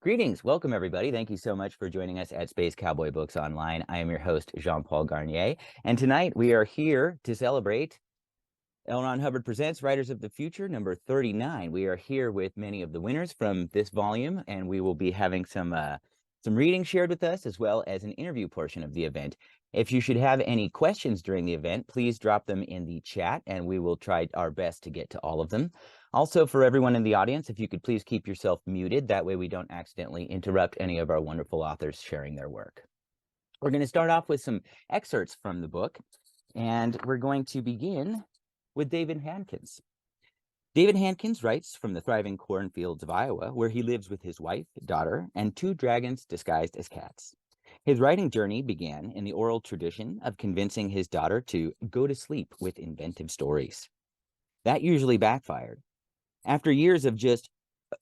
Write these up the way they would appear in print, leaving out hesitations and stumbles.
Greetings. Welcome, everybody. Thank you so much for joining us at Space Cowboy Books Online. I am your host, Jean-Paul Garnier, and tonight we are here to celebrate L. Ron Hubbard Presents Writers of the Future, number 39. We are here with many of the winners from this volume, and we will be having some reading shared with us, as well as an interview portion of the event. If you should have any questions during the event, please drop them in the chat, and we will try our best to get to all of them. Also, for everyone in the audience, if you could please keep yourself muted, that way we don't accidentally interrupt any of our wonderful authors sharing their work. We're going to start off with some excerpts from the book, and we're going to begin with David Hankins. David Hankins writes from the thriving cornfields of Iowa, where he lives with his wife, daughter, and two dragons disguised as cats. His writing journey began in the oral tradition of convincing his daughter to go to sleep with inventive stories. That usually backfired. After years of just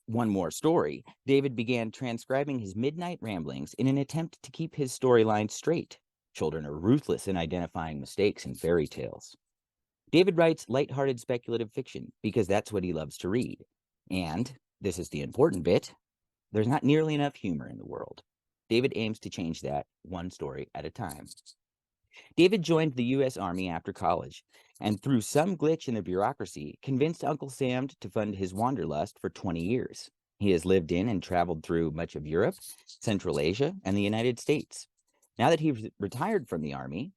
one more story, David began transcribing his midnight ramblings in an attempt to keep his storyline straight. Children are ruthless in identifying mistakes in fairy tales. David writes lighthearted speculative fiction because that's what he loves to read. And, this is the important bit, there's not nearly enough humor in the world. David aims to change that one story at a time. David joined the U.S. Army after college, and through some glitch in the bureaucracy, convinced Uncle Sam to fund his wanderlust for 20 years. He has lived in and traveled through much of Europe, Central Asia, and the United States. Now that he's retired from the Army,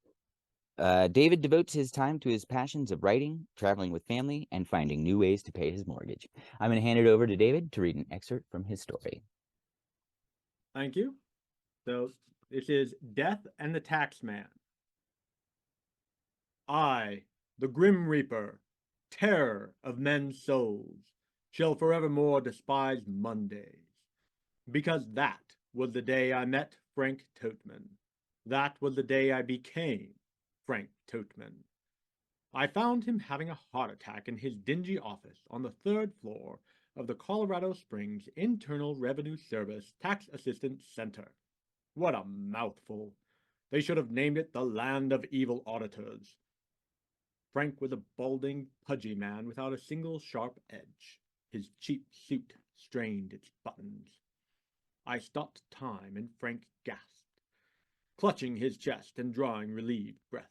David devotes his time to his passions of writing, traveling with family, and finding new ways to pay his mortgage. I'm going to hand it over to David to read an excerpt from his story. Thank you. So this is Death and the Taxman. I, the Grim Reaper, terror of men's souls, shall forevermore despise Mondays, because that was the day I met Frank Toteman. That was the day I became Frank Toteman. I found him having a heart attack in his dingy office on the third floor of the Colorado Springs Internal Revenue Service Tax Assistance Center. What a mouthful. They should have named it the Land of Evil Auditors. Frank was a balding, pudgy man without a single sharp edge. His cheap suit strained its buttons. I stopped time, and Frank gasped, clutching his chest and drawing relieved breaths.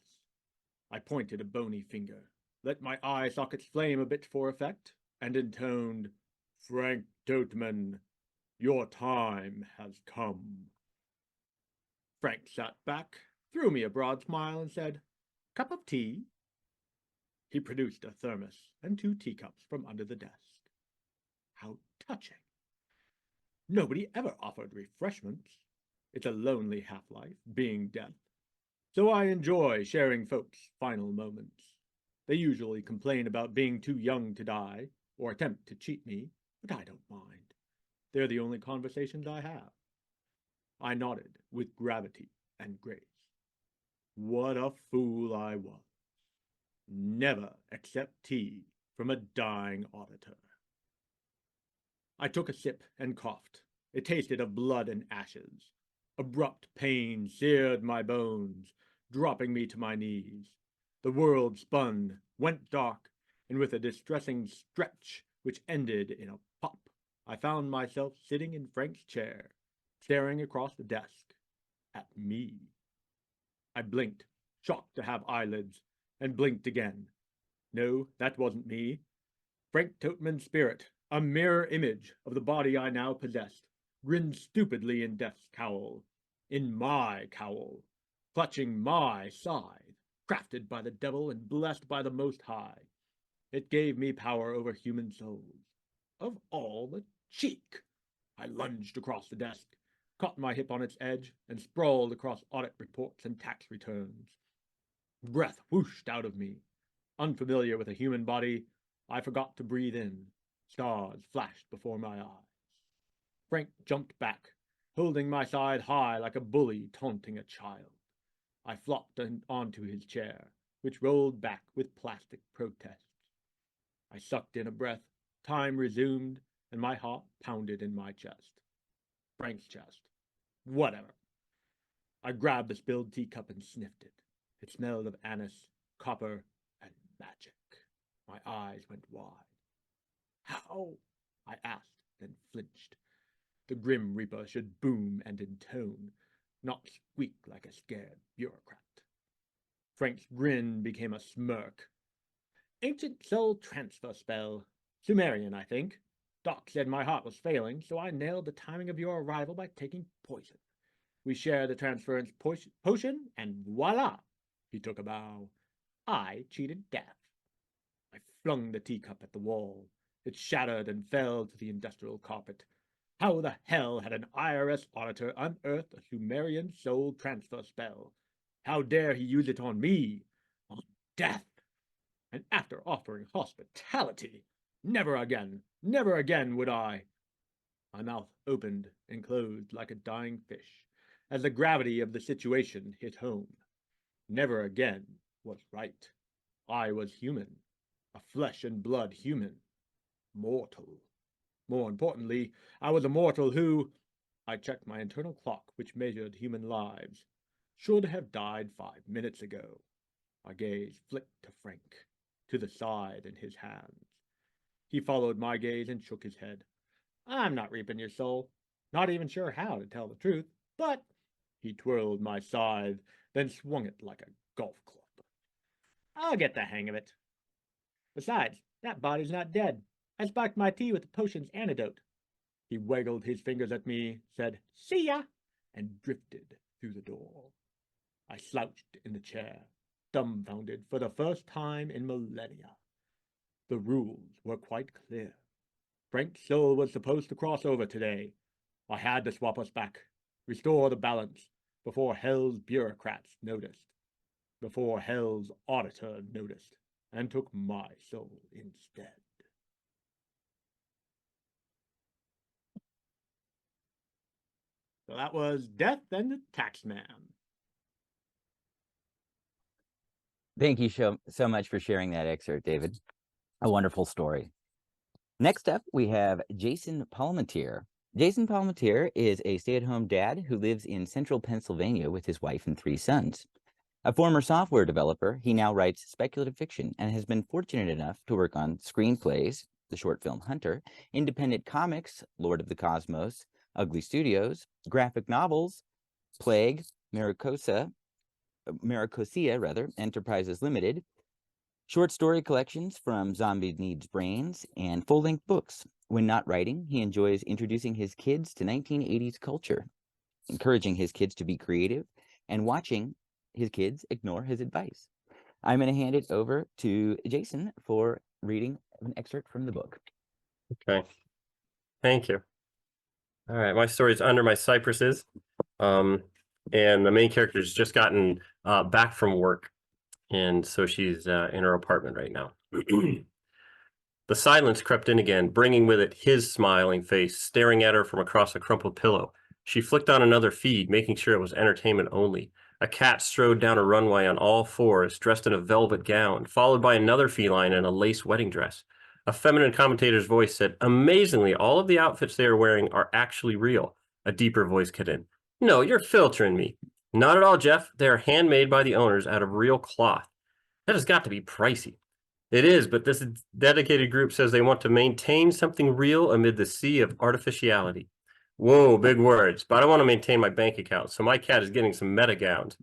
I pointed a bony finger, let my eye sockets flame a bit for effect, and intoned, "Frank Toteman, your time has come." Frank sat back, threw me a broad smile, and said, "Cup of tea?" He produced a thermos and 2 teacups from under the desk. How touching! Nobody ever offered refreshments. It's a lonely half-life, being death. So I enjoy sharing folks' final moments. They usually complain about being too young to die, or attempt to cheat me, but I don't mind. They're the only conversations I have. I nodded with gravity and grace. What a fool I was. Never accept tea from a dying auditor. I took a sip and coughed. It tasted of blood and ashes. Abrupt pain seared my bones, dropping me to my knees. The world spun, went dark, and with a distressing stretch which ended in a pop, I found myself sitting in Frank's chair, staring across the desk at me. I blinked, shocked to have eyelids, and blinked again. No, that wasn't me. Frank Toteman's spirit, a mirror image of the body I now possessed, grinned stupidly in death's cowl, in my cowl, clutching my scythe, crafted by the devil and blessed by the Most High. It gave me power over human souls. Of all the cheek! I lunged across the desk, caught my hip on its edge, and sprawled across audit reports and tax returns. Breath whooshed out of me. Unfamiliar with a human body, I forgot to breathe in. Stars flashed before my eyes. Frank jumped back, holding my side high like a bully taunting a child. I flopped onto his chair, which rolled back with plastic protests. I sucked in a breath, time resumed, and my heart pounded in my chest. Frank's chest. Whatever. I grabbed the spilled teacup and sniffed it. It smelled of anise, copper, and magic. My eyes went wide. How? I asked, then flinched. the Grim Reaper should boom and intone, not squeak like a scared bureaucrat. Frank's grin became a smirk. Ancient soul transfer spell. Sumerian, I think. Doc said my heart was failing, so I nailed the timing of your arrival by taking poison. We shared the transference potion, and voila! He took a bow. I cheated death. I flung the teacup at the wall. It shattered and fell to the industrial carpet. How the hell had an IRS auditor unearthed a Sumerian soul transfer spell? How dare he use it on me? On death! And after offering hospitality, never again would I. My mouth opened and closed like a dying fish as the gravity of the situation hit home. Never again was right. I was human, a flesh and blood human, mortal. More importantly, I was a mortal who, I checked my internal clock which measured human lives, should have died 5 minutes ago. My gaze flicked to Frank, to the side in his hands. He followed my gaze and shook his head. I'm not reaping your soul. Not even sure how, to tell the truth, but he twirled my scythe, then swung it like a golf club. I'll get the hang of it. Besides, that body's not dead. I sparked my tea with the potion's antidote. He waggled his fingers at me, said, "See ya," and drifted through the door. I slouched in the chair, dumbfounded for the first time in millennia. The rules were quite clear. Frank's soul was supposed to cross over today. I had to swap us back, restore the balance, before Hell's bureaucrats noticed, before Hell's auditor noticed, and took my soul instead. So that was Death and the Taxman. Thank you so much for sharing that excerpt, David. A wonderful story. Next up, we have Jason Palmentier. Jason Palmentier is a stay-at-home dad who lives in central Pennsylvania with his wife and 3 sons. A former software developer, he now writes speculative fiction and has been fortunate enough to work on screenplays, the short film Hunter, independent comics, Lord of the Cosmos, Ugly Studios, graphic novels, Plague, Maricosia, Enterprises Limited, short story collections from Zombie Needs Brains, and full-length books. When not writing, he enjoys introducing his kids to 1980s culture, encouraging his kids to be creative, and watching his kids ignore his advice. I'm going to hand it over to Jason for reading an excerpt from the book. Okay. Thank you. All right. My story is Under My Cypresses. And the main character has just gotten back from work. And so she's in her apartment right now. The silence crept in again, bringing with it his smiling face, staring at her from across a crumpled pillow. She flicked on another feed, making sure it was entertainment only. A cat strode down a runway on all fours, dressed in a velvet gown, followed by another feline in a lace wedding dress. A feminine commentator's voice said, "Amazingly, all of the outfits they are wearing are actually real." A deeper voice cut in, "No, you're filtering me." "Not at all, Jeff. They are handmade by the owners out of real cloth." "That has got to be pricey." "It is, but this dedicated group says they want to maintain something real amid the sea of artificiality." "Whoa, big words, but I want to maintain my bank account, so my cat is getting some meta gowns."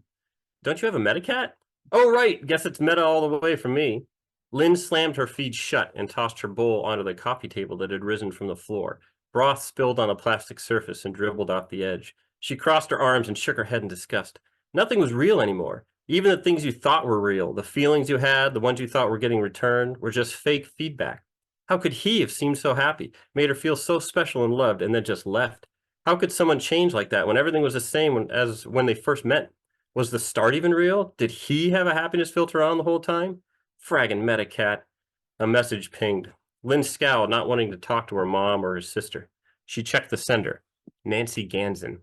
"Don't you have a meta cat?" "Oh, right, guess it's meta all the way from me." Lynn slammed her feed shut and tossed her bowl onto the coffee table that had risen from the floor. Broth spilled on a plastic surface and dribbled off the edge. She crossed her arms and shook her head in disgust. Nothing was real anymore. Even the things you thought were real, the feelings you had, the ones you thought were getting returned, were just fake feedback. How could he have seemed so happy, made her feel so special and loved, and then just left? How could someone change like that when everything was the same as when they first met? Was the start even real? Did he have a happiness filter on the whole time? Fraggin' Metacat. A message pinged. Lynn scowled, not wanting to talk to her mom or her sister. She checked the sender. Nancy Ganson.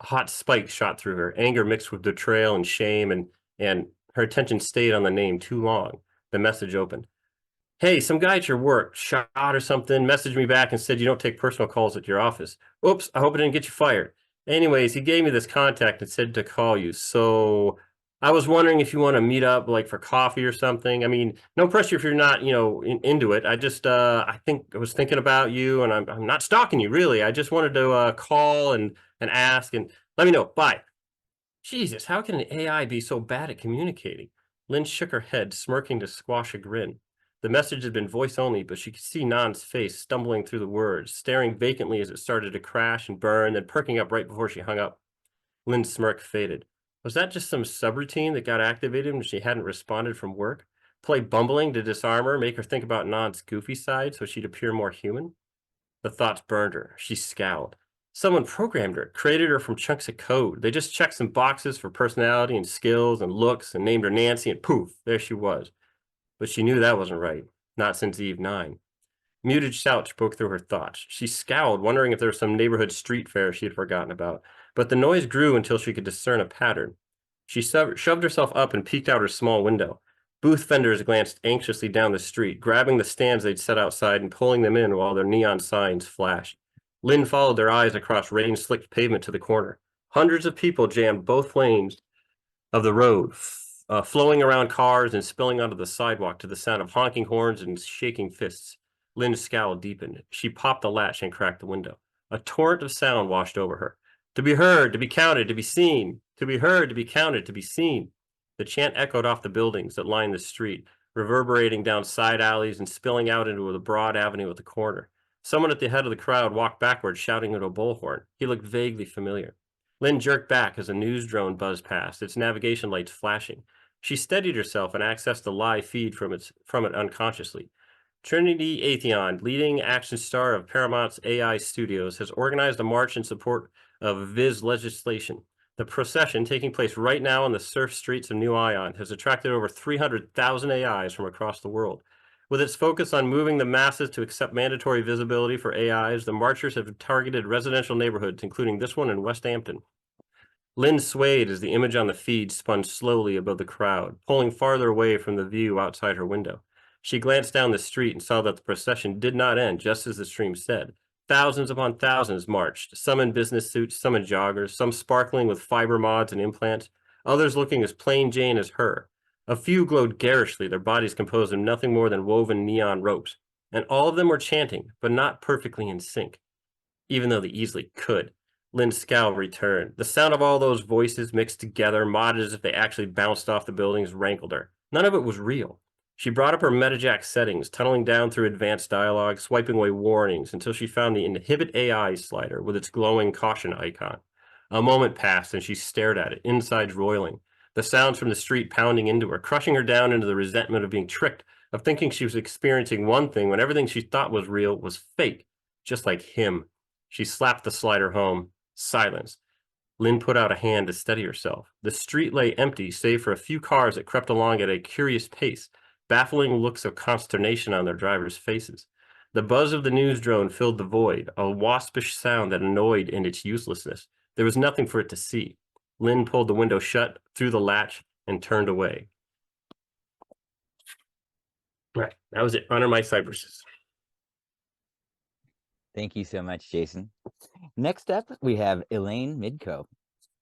A hot spike shot through her, anger mixed with betrayal and shame, and her attention stayed on the name too long. The message opened. "Hey, some guy at your work, shot or something, messaged me back and said you don't take personal calls at your office. Oops, I hope it didn't get you fired. Anyways, he gave me this contact and said to call you. So I was wondering if you want to meet up like for coffee or something. I mean, no pressure if you're not, into it. I just, I was thinking about you, and I'm not stalking you really. I just wanted to call and ask and let me know. Bye. Jesus, how can an AI be so bad at communicating? Lynn shook her head, smirking to squash a grin. The message had been voice only, but she could see Nan's face stumbling through the words, staring vacantly as it started to crash and burn, then perking up right before she hung up. Lynn's smirk faded. Was that just some subroutine that got activated when she hadn't responded from work? Play bumbling to disarm her, make her think about Nan's goofy side so she'd appear more human? The thoughts burned her. She scowled. Someone programmed her, created her from chunks of code. They just checked some boxes for personality and skills and looks and named her Nancy, and poof, there she was. But she knew that wasn't right. Not since Eve 9. Muted shouts broke through her thoughts. She scowled, wondering if there was some neighborhood street fair she had forgotten about. But the noise grew until she could discern a pattern. She shoved herself up and peeked out her small window. Booth vendors glanced anxiously down the street, grabbing the stands they'd set outside and pulling them in while their neon signs flashed. Lynn followed their eyes across rain-slicked pavement to the corner. Hundreds of people jammed both lanes of the road, flowing around cars and spilling onto the sidewalk to the sound of honking horns and shaking fists. Lynn's scowl deepened. She popped the latch and cracked the window. A torrent of sound washed over her. To be heard, to be counted, to be seen. To be heard, to be counted, to be seen. The chant echoed off the buildings that lined the street, reverberating down side alleys and spilling out into the broad avenue at the corner. Someone at the head of the crowd walked backward, shouting into a bullhorn. He looked vaguely familiar. Lynn jerked back as a news drone buzzed past, its navigation lights flashing. She steadied herself and accessed the live feed from it unconsciously. Trinity Atheon, leading action star of Paramount's AI Studios, has organized a march in support of Viz legislation. The procession, taking place right now on the surf streets of New Ion, has attracted over 300,000 AIs from across the world. With its focus on moving the masses to accept mandatory visibility for AIs, the marchers have targeted residential neighborhoods, including this one in West Hampton. Lynn swayed as the image on the feed spun slowly above the crowd, pulling farther away from the view outside her window. She glanced down the street and saw that the procession did not end, just as the stream said. Thousands upon thousands marched, some in business suits, some in joggers, some sparkling with fiber mods and implants, others looking as plain Jane as her. A few glowed garishly, their bodies composed of nothing more than woven neon ropes, and all of them were chanting, but not perfectly in sync, even though they easily could. Lynn's scowl returned. The sound of all those voices mixed together, modded as if they actually bounced off the buildings, rankled her. None of it was real. She brought up her Metajack settings, tunneling down through advanced dialogue, swiping away warnings until she found the Inhibit AI slider with its glowing caution icon. A moment passed and she stared at it, insides roiling. The sounds from the street pounding into her, crushing her down into the resentment of being tricked, of thinking she was experiencing one thing when everything she thought was real was fake, just like him. She slapped the slider home. Silence. Lynn put out a hand to steady herself. The street lay empty, save for a few cars that crept along at a curious pace, baffling looks of consternation on their drivers' faces. The buzz of the news drone filled the void, a waspish sound that annoyed in its uselessness. There was nothing for it to see. Lynn pulled the window shut, threw the latch, and turned away. Right, that was it. Under my cypresses. Thank you so much, Jason. Next up, we have Elaine Midco.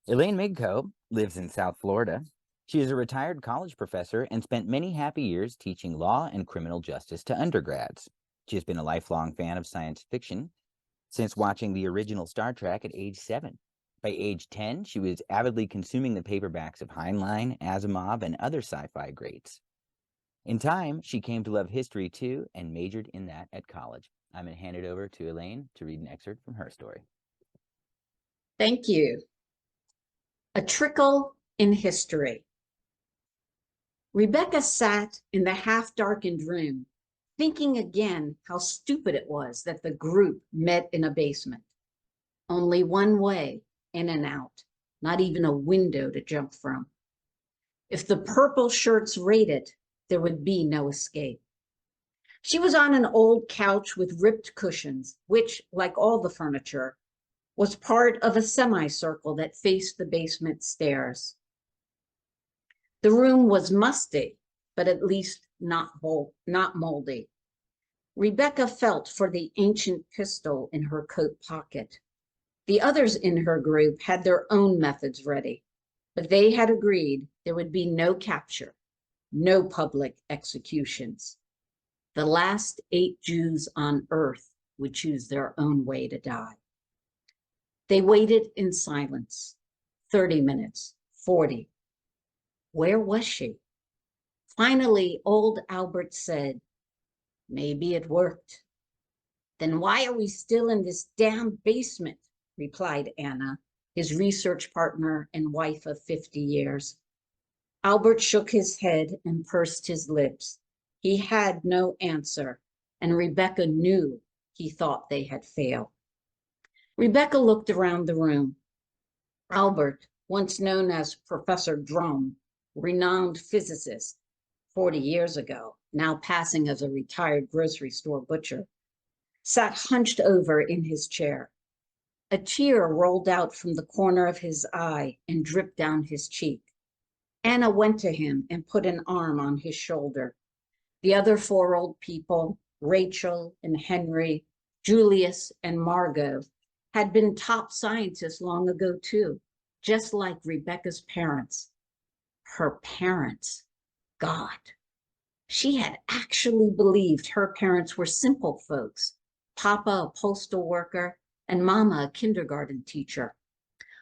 Elaine Midco lives in South Florida. She is a retired college professor and spent many happy years teaching law and criminal justice to undergrads. She has been a lifelong fan of science fiction since watching the original Star Trek at age 7. By age 10, she was avidly consuming the paperbacks of Heinlein, Asimov, and other sci-fi greats. In time, she came to love history too and majored in that at college. I'm going to hand it over to Elaine to read an excerpt from her story. Thank you. A Trickle in History. Rebecca sat in the half-darkened room, thinking again how stupid it was that the group met in a basement. Only one way, in and out, not even a window to jump from. If the purple shirts raided, there would be no escape. She was on an old couch with ripped cushions, which, like all the furniture, was part of a semicircle that faced the basement stairs. The room was musty, but at least not moldy. Rebecca felt for the ancient pistol in her coat pocket. The others in her group had their own methods ready. but they had agreed there would be no capture, no public executions. The last 8 Jews on earth would choose their own way to die. They waited in silence, 30 minutes, 40. Where was she? Finally, old Albert said, "Maybe it worked." "Then why are we still in this damn basement?" replied Anna, his research partner and wife of 50 years. Albert shook his head and pursed his lips. He had no answer, and Rebecca knew he thought they had failed. Rebecca looked around the room. Albert, once known as Professor Drum, renowned physicist, 40 years ago, now passing as a retired grocery store butcher, sat hunched over in his chair. A tear rolled out from the corner of his eye and dripped down his cheek. Anna went to him and put an arm on his shoulder. The other 4 old people, Rachel and Henry, Julius and Margot, had been top scientists long ago too, just like Rebecca's parents. Her parents, God. She had actually believed her parents were simple folks, Papa a postal worker and Mama a kindergarten teacher.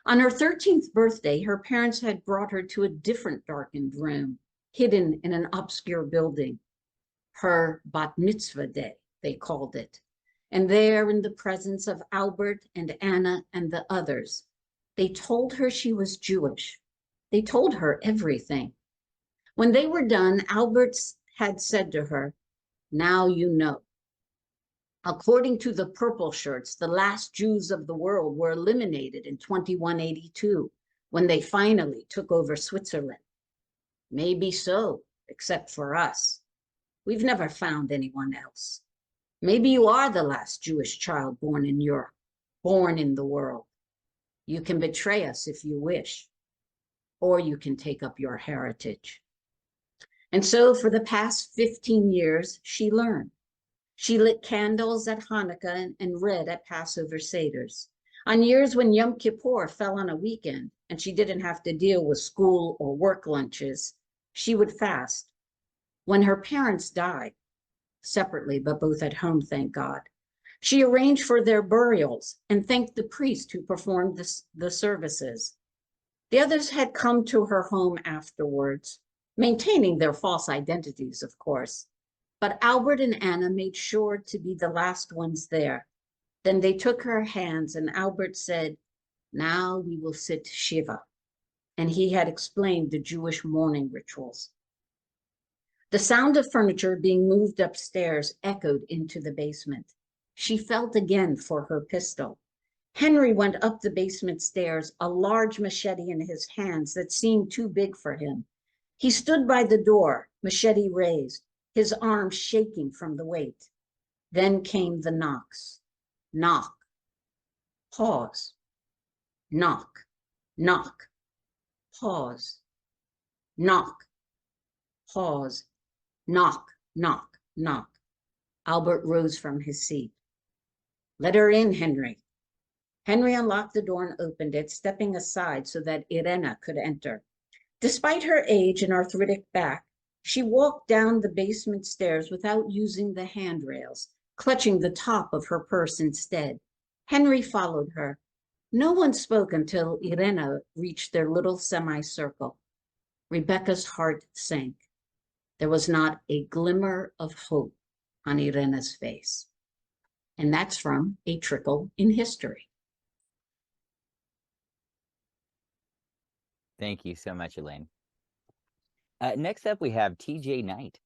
On her 13th birthday, her parents had brought her to a different darkened room, hidden in an obscure building. Her bat mitzvah day, they called it. And there, in the presence of Albert and Anna and the others, they told her she was Jewish. They told her everything. When they were done, Albert had said to her, "Now you know. According to the purple shirts, the last Jews of the world were eliminated in 2182 when they finally took over Switzerland. Maybe so, except for us. We've never found anyone else. Maybe you are the last Jewish child born in Europe, born in the world. You can betray us if you wish, or you can take up your heritage." And so for the past 15 years, she learned. She lit candles at Hanukkah and read at Passover Seders. On years when Yom Kippur fell on a weekend and she didn't have to deal with school or work lunches, she would fast. When her parents died, separately but both at home, thank God, she arranged for their burials and thanked the priest who performed the services. The others had come to her home afterwards, maintaining their false identities, of course. But Albert and Anna made sure to be the last ones there. Then they took her hands and Albert said, "Now we will sit Shiva." And he had explained the Jewish mourning rituals. The sound of furniture being moved upstairs echoed into the basement. She felt again for her pistol. Henry went up the basement stairs, a large machete in his hands that seemed too big for him. He stood by the door, machete raised, his arms shaking from the weight. Then came the knocks. Knock. Pause. Knock. Knock. Pause. Knock. Pause. Knock. Knock. Knock. Albert rose from his seat. "Let her in, Henry." Henry unlocked the door and opened it, stepping aside so that Irena could enter. Despite her age and arthritic back, she walked down the basement stairs without using the handrails, clutching the top of her purse instead. Henry followed her. No one spoke until Irena reached their little semicircle. Rebecca's heart sank. There was not a glimmer of hope on Irena's face. And that's from A Trickle in History. Thank you so much, Elaine. Next up, we have TJ Knight.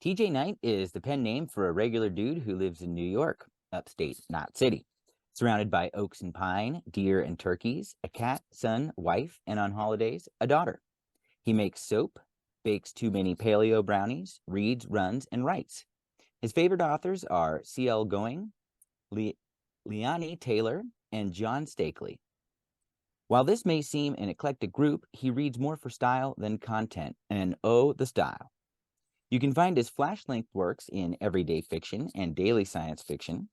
TJ Knight is the pen name for a regular dude who lives in New York, upstate, not city. Surrounded by oaks and pine, deer and turkeys, a cat, son, wife, and on holidays, a daughter. He makes soap, bakes too many paleo brownies, reads, runs, and writes. His favorite authors are C.L. Going, Leonie Taylor, and John Stakely. While this may seem an eclectic group, he reads more for style than content, and oh, the style. You can find his flash-length works in everyday fiction and daily science fiction.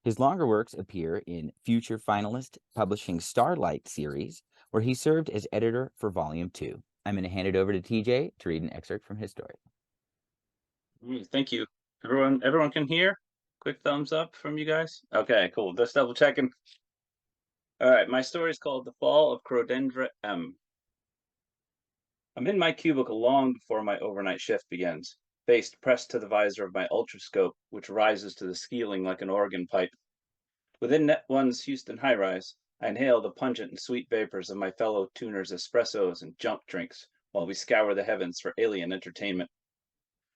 His longer works appear in Future Finalist Publishing Starlight series, where he served as editor for Volume 2. I'm going to hand it over to TJ to read an excerpt from his story. Thank you. Everyone can hear? Quick thumbs up from you guys? Okay, cool. Just double checking. All right, my story is called The Fall of Crodendra M. I'm in my cubicle long before my overnight shift begins, face pressed to the visor of my ultrascope, which rises to the ceiling like an organ pipe. Within Net One's Houston high-rise, I inhale the pungent and sweet vapors of my fellow tuners' espressos and junk drinks while we scour the heavens for alien entertainment.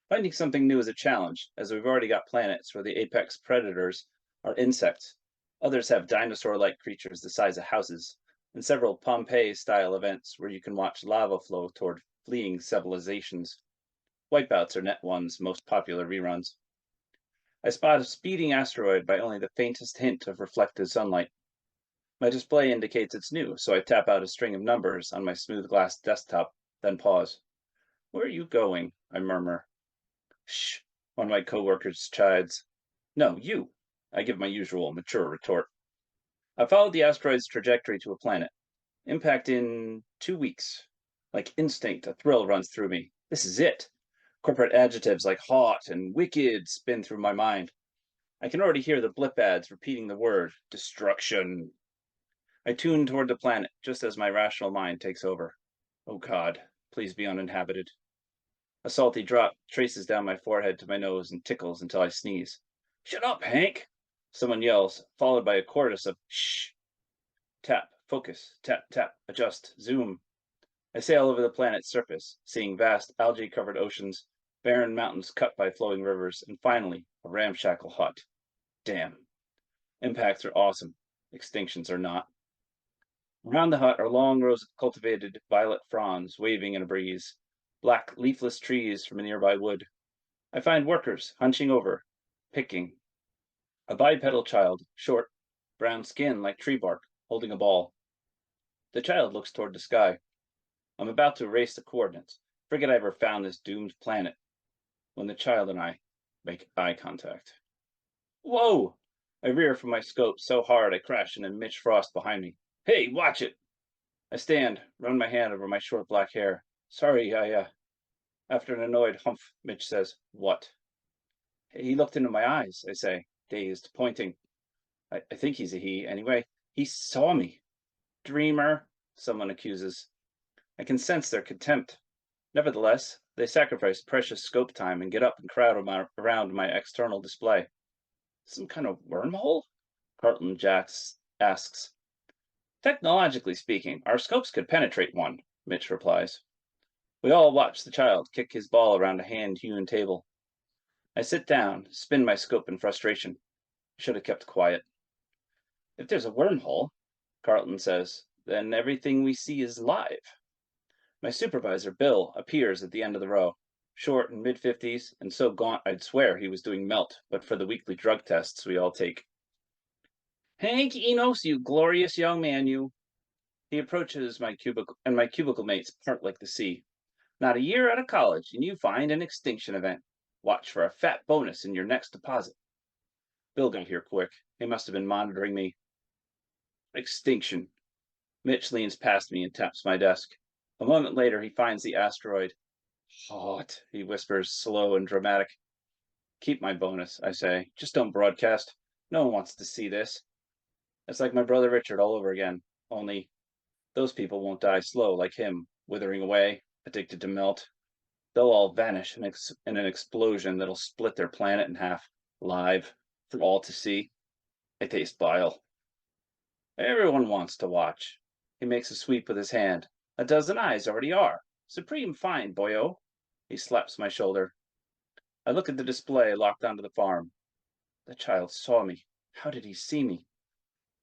Finding something new is a challenge, as we've already got planets where the apex predators are insects. Others have dinosaur-like creatures the size of houses, and several Pompeii-style events where you can watch lava flow toward fleeing civilizations. Wipeouts are Net One's most popular reruns. I spot a speeding asteroid by only the faintest hint of reflected sunlight. My display indicates it's new, so I tap out a string of numbers on my smooth glass desktop, then pause. "Where are you going?" I murmur. "Shh," one of my coworkers chides. "No, you," I give my usual mature retort. I followed the asteroid's trajectory to a planet. Impact in 2 weeks. Like instinct, a thrill runs through me. This is it. Corporate adjectives like hot and wicked spin through my mind. I can already hear the blip ads repeating the word destruction. I tune toward the planet just as my rational mind takes over. Oh God, please be uninhabited. A salty drop traces down my forehead to my nose and tickles until I sneeze. "Shut up, Hank!" someone yells, followed by a chorus of shh. Tap, focus, tap, tap, adjust, zoom. I sail over the planet's surface, seeing vast algae-covered oceans, barren mountains cut by flowing rivers, and finally, a ramshackle hut. Damn. Impacts are awesome. Extinctions are not. Around the hut are long rows of cultivated violet fronds waving in a breeze, black leafless trees from a nearby wood. I find workers hunching over, picking. A bipedal child, short, brown skin like tree bark, holding a ball. The child looks toward the sky. I'm about to erase the coordinates, forget I ever found this doomed planet, when the child and I make eye contact. Whoa! I rear from my scope so hard I crash into Mitch Frost behind me. "Hey, watch it!" I stand, run my hand over my short black hair. "Sorry, After an annoyed humph, Mitch says, "What?" "He looked into my eyes," I say, dazed, pointing. I think he's a he, anyway. "He saw me." "Dreamer," someone accuses. I can sense their contempt. Nevertheless, they sacrifice precious scope time and get up and crowd around my external display. "Some kind of wormhole?" Carlton Jacks asks. "Technologically speaking, our scopes could penetrate one," Mitch replies. We all watch the child kick his ball around a hand-hewn table. I sit down, spin my scope in frustration. I should have kept quiet. "If there's a wormhole," Carlton says, "then everything we see is live." My supervisor, Bill, appears at the end of the row, short and mid-50s, and so gaunt I'd swear he was doing melt, but for the weekly drug tests we all take. "Hank Enos, you glorious young man, you." He approaches my cubicle, and my cubicle mates part like the sea. "Not a year out of college, and you find an extinction event. Watch for a fat bonus in your next deposit." Bill got here quick. He must have been monitoring me. Extinction. Mitch leans past me and taps my desk. A moment later, he finds the asteroid. "Hot," he whispers, slow and dramatic. "Keep my bonus," I say. "Just don't broadcast. No one wants to see this." It's like my brother Richard all over again, only those people won't die slow like him, withering away, addicted to melt. They'll all vanish in an explosion that'll split their planet in half, live, for all to see. I taste bile. Everyone wants to watch. He makes a sweep with his hand. "A dozen eyes already are. Supreme fine, boyo." He slaps my shoulder. I look at the display locked onto the farm. The child saw me. How did he see me?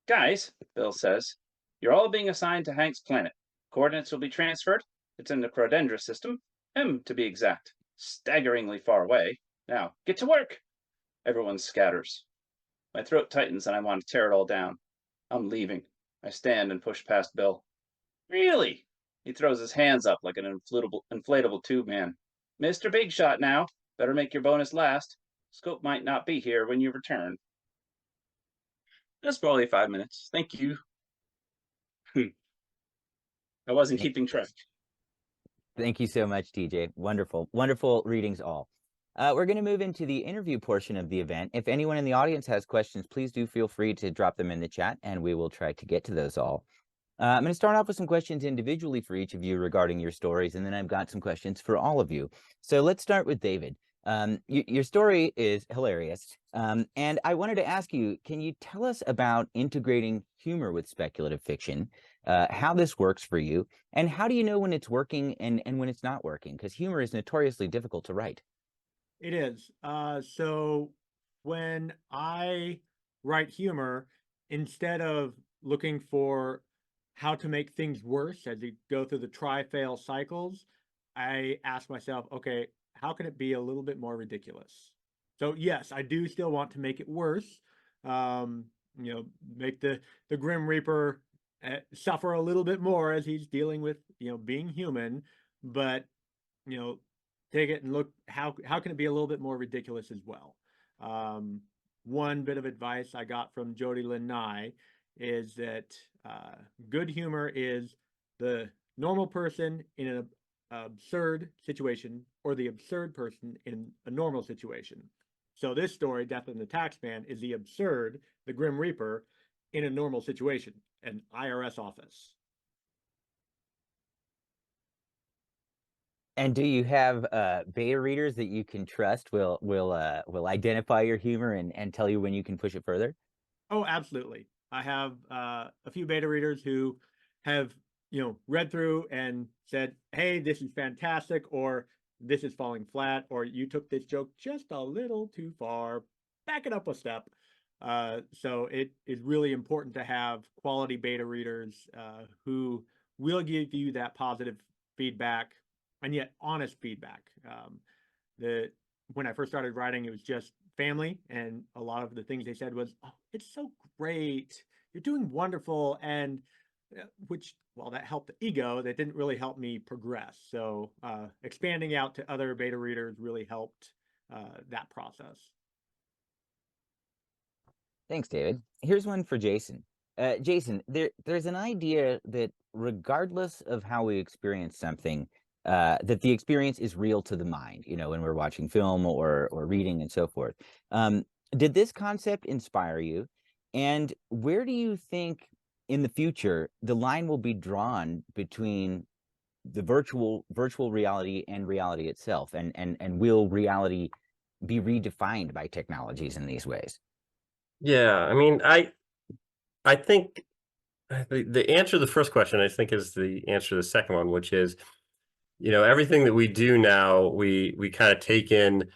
"Guys," Bill says, "you're all being assigned to Hank's planet. Coordinates will be transferred. It's in the Crodendra system, M to be exact. Staggeringly far away. Now, get to work." Everyone scatters. My throat tightens and I want to tear it all down. I'm leaving. I stand and push past Bill. "Really?" He throws his hands up like an inflatable tube man. "Mr. Big Shot now. Better make your bonus last. Scope might not be here when you return." That's probably 5 minutes. Thank you. I wasn't keeping track. Thank you so much, TJ. Wonderful, wonderful readings all. We're going to move into the interview portion of the event. If anyone in the audience has questions, please do feel free to drop them in the chat, and we will try to get to those all. I'm going to start off with some questions individually for each of you regarding your stories, and then I've got some questions for all of you. So let's start with David. Your story is hilarious, and I wanted to ask you, can you tell us about integrating humor with speculative fiction, how this works for you, and how do you know when it's working and when it's not working? Because humor is notoriously difficult to write. It is. So when I write humor, instead of looking for how to make things worse as you go through the try-fail cycles, I ask myself, okay, how can it be a little bit more ridiculous? So yes, I do still want to make it worse. Make the Grim Reaper suffer a little bit more as he's dealing with, being human, but, take it and look, how can it be a little bit more ridiculous as well? One bit of advice I got from Jody Lynn Nye is that good humor is the normal person in an absurd situation or the absurd person in a normal situation. So this story, Death in the Taxman, is the absurd, the Grim Reaper, in a normal situation, an IRS office. And do you have beta readers that you can trust will identify your humor and tell you when you can push it further? Oh, absolutely. I have a few beta readers who have, read through and said, hey, this is fantastic, or this is falling flat, or you took this joke just a little too far, back it up a step. So it is really important to have quality beta readers who will give you that positive feedback and yet honest feedback. When I first started writing, it was just family, and a lot of the things they said was, oh, it's so great, you're doing wonderful, and which, well, that helped the ego, that didn't really help me progress. So expanding out to other beta readers really helped that process. Thanks, David. Here's one for Jason. Jason, there's an idea that regardless of how we experience something, that the experience is real to the mind, when we're watching film or reading and so forth. Did this concept inspire you? And where do you think in the future the line will be drawn between the virtual reality and reality itself? And will reality be redefined by technologies in these ways? Yeah, I mean, I think the answer to the first question, I think, is the answer to the second one, which is, everything that we do now, we kind of take in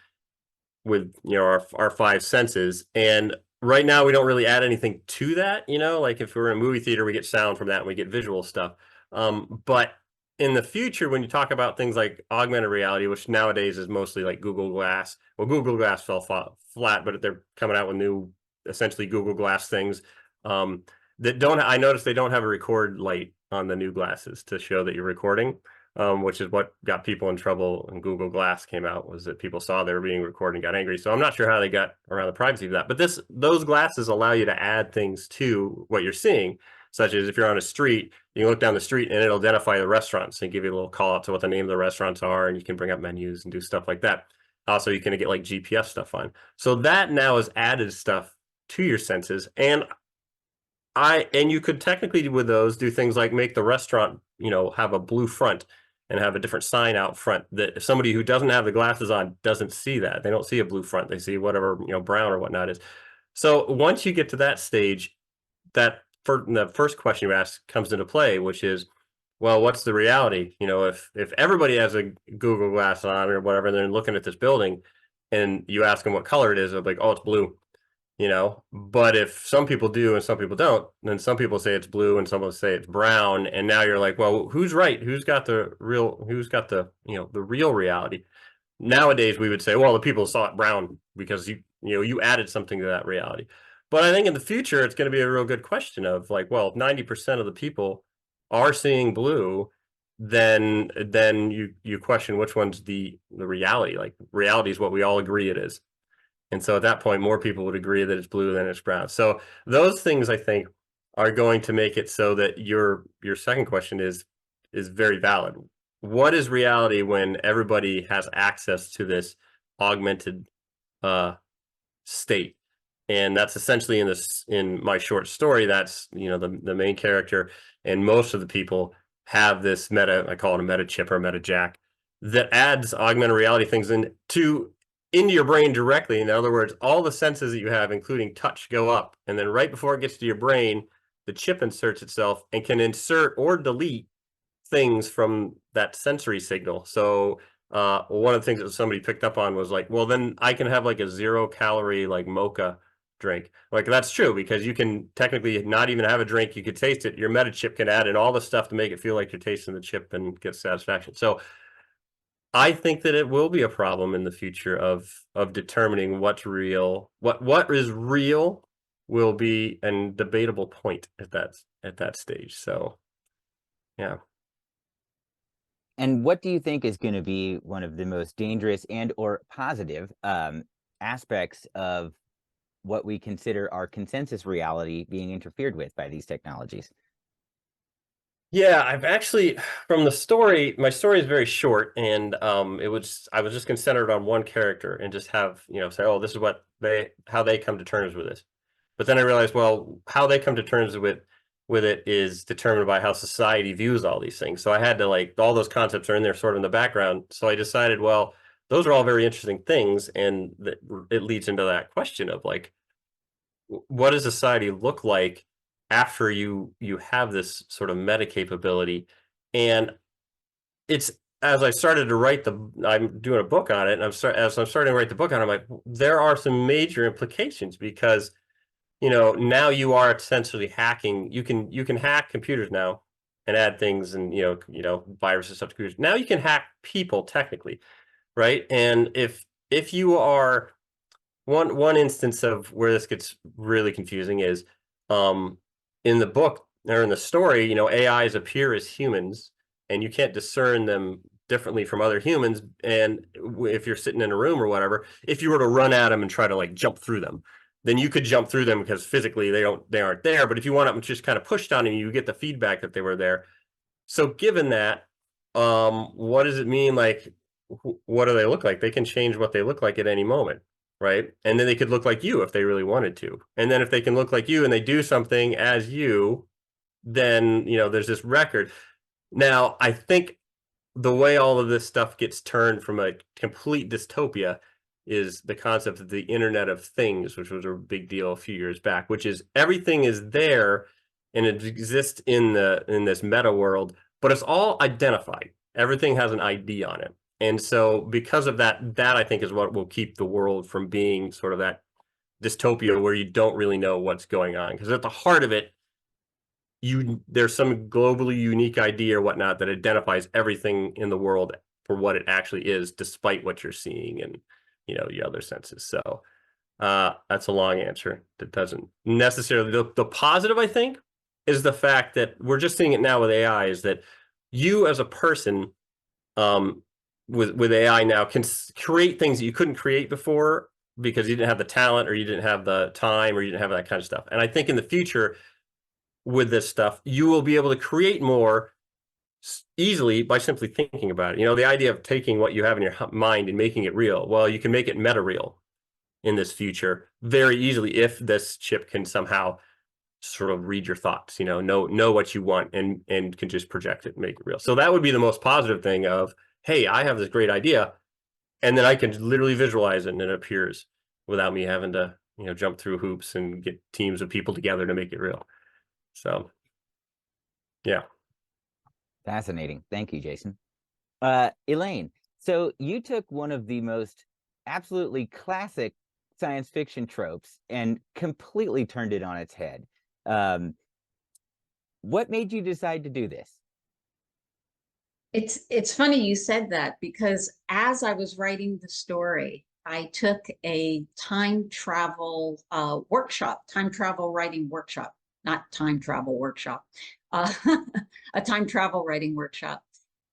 with, our five senses. And right now we don't really add anything to that, like if we're in a movie theater, we get sound from that and we get visual stuff. But in the future, when you talk about things like augmented reality, which nowadays is mostly like Google Glass, well, Google Glass fell flat, but they're coming out with new, essentially Google Glass things that don't, I noticed they don't have a record light on the new glasses to show that you're recording, which is what got people in trouble when Google Glass came out, was that people saw they were being recorded and got angry. So I'm not sure how they got around the privacy of that, but those glasses allow you to add things to what you're seeing, such as if you're on a street, you can look down the street and it'll identify the restaurants and give you a little call out to what the name of the restaurants are, and you can bring up menus and do stuff like that. Also, you can get like GPS stuff on. So that now is added stuff to your senses. And you could technically with those do things like make the restaurant, have a blue front and have a different sign out front, that if somebody who doesn't have the glasses on doesn't see that. They don't see a blue front. They see whatever, brown or whatnot is. So once you get to that stage, the first question you ask comes into play, which is, well, what's the reality? If everybody has a Google Glass on or whatever, and they're looking at this building and you ask them what color it is, they're like, oh, it's blue. But if some people do and some people don't, then some people say it's blue and some people say it's brown, and now you're like, well, who's right? Who's got the real reality? Nowadays we would say, well, the people saw it brown because you added something to that reality. But I think in the future it's going to be a real good question of like, well, if 90% of the people are seeing blue, then you question which one's the reality. Like, reality is what we all agree it is. And so at that point, more people would agree that it's blue than it's brown. So those things, I think, are going to make it so that your second question is is very valid. What is reality when everybody has access to this augmented state? And that's essentially in my short story. That's, you know, the main character and most of the people have this meta, I call it a meta chip or a meta jack, that adds augmented reality things into your brain directly. In other words, all the senses that you have, including touch, go up, and then right before it gets to your brain, the chip inserts itself and can insert or delete things from that sensory signal. So one of the things that somebody picked up on was like, well, then I can have like a 0-calorie like mocha drink. Like, that's true, because you can technically not even have a drink. You could taste it. Your meta chip can add in all the stuff to make it feel like you're tasting the chip and get satisfaction. So I think that it will be a problem in the future of determining what's real. What is real will be a debatable point at that stage. So yeah. And what do you think is going to be one of the most dangerous and or positive aspects of what we consider our consensus reality being interfered with by these technologies? Yeah, I've actually, from the story, my story is very short, and I was just going to center it on one character and just have, you know, say, oh, this is how they come to terms with this. But then I realized, well, how they come to terms with it is determined by how society views all these things. So I had to, like, all those concepts are in there sort of in the background. So I decided, well, those are all very interesting things, and it leads into that question of like, what does society look like after you have this sort of meta capability? And it's, as I started to write I'm doing a book on it, and as I'm starting to write the book on it, I'm like, there are some major implications, because, you know, now you are essentially hacking. You can hack computers now and add things, and you know viruses and stuff to computers. Now you can hack people technically, right? And if you are one instance of where this gets really confusing is in the book or in the story, you know, AIs appear as humans and you can't discern them differently from other humans. And if you're sitting in a room or whatever, if you were to run at them and try to like jump through them, then you could jump through them because physically they aren't there. But if you want them just kind of pushed on them, you get the feedback that they were there. So given that, what does it mean? Like, what do they look like? They can change what they look like at any moment, right? And then they could look like you if they really wanted to. And then if they can look like you and they do something as you, then, you know, there's this record. Now, I think the way all of this stuff gets turned from a complete dystopia is the concept of the Internet of Things, which was a big deal a few years back, which is everything is there and it exists in this meta world, but it's all identified. Everything has an ID on it. And so because of that I think is what will keep the world from being sort of that dystopia where you don't really know what's going on. Because at the heart of it, there's some globally unique ID or whatnot that identifies everything in the world for what it actually is, despite what you're seeing and, you know, your other senses. So that's a long answer that doesn't necessarily, the positive, I think, is the fact that we're just seeing it now with AI, is that you as a person with AI now can create things that you couldn't create before because you didn't have the talent or you didn't have the time or you didn't have that kind of stuff. And I think in the future with this stuff, you will be able to create more easily by simply thinking about it. You know, the idea of taking what you have in your mind and making it real. Well, you can make it meta real in this future very easily if this chip can somehow sort of read your thoughts, you know what you want and can just project it and make it real. So that would be the most positive thing of, hey, I have this great idea and then I can literally visualize it and it appears without me having to, you know, jump through hoops and get teams of people together to make it real. So, yeah. Fascinating. Thank you, Jason. Elaine, so you took one of the most absolutely classic science fiction tropes and completely turned it on its head. What made you decide to do this? It's funny you said that, because as I was writing the story, I took a time travel time travel writing workshop, not time travel workshop, a time travel writing workshop.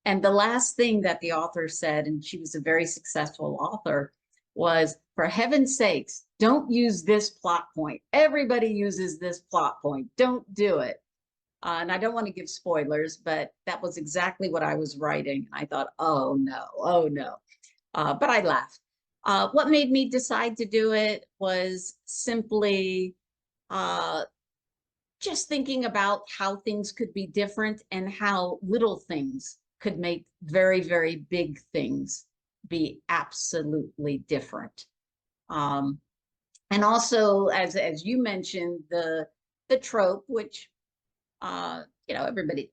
And the last thing that the author said, and she was a very successful author, was, for heaven's sakes, don't use this plot point. Everybody uses this plot point. Don't do it. And I don't want to give spoilers, but that was exactly what I was writing. I thought, oh no, oh no. But I laughed. What made me decide to do it was simply just thinking about how things could be different and how little things could make very, very big things be absolutely different. And also, as you mentioned, the trope, which everybody,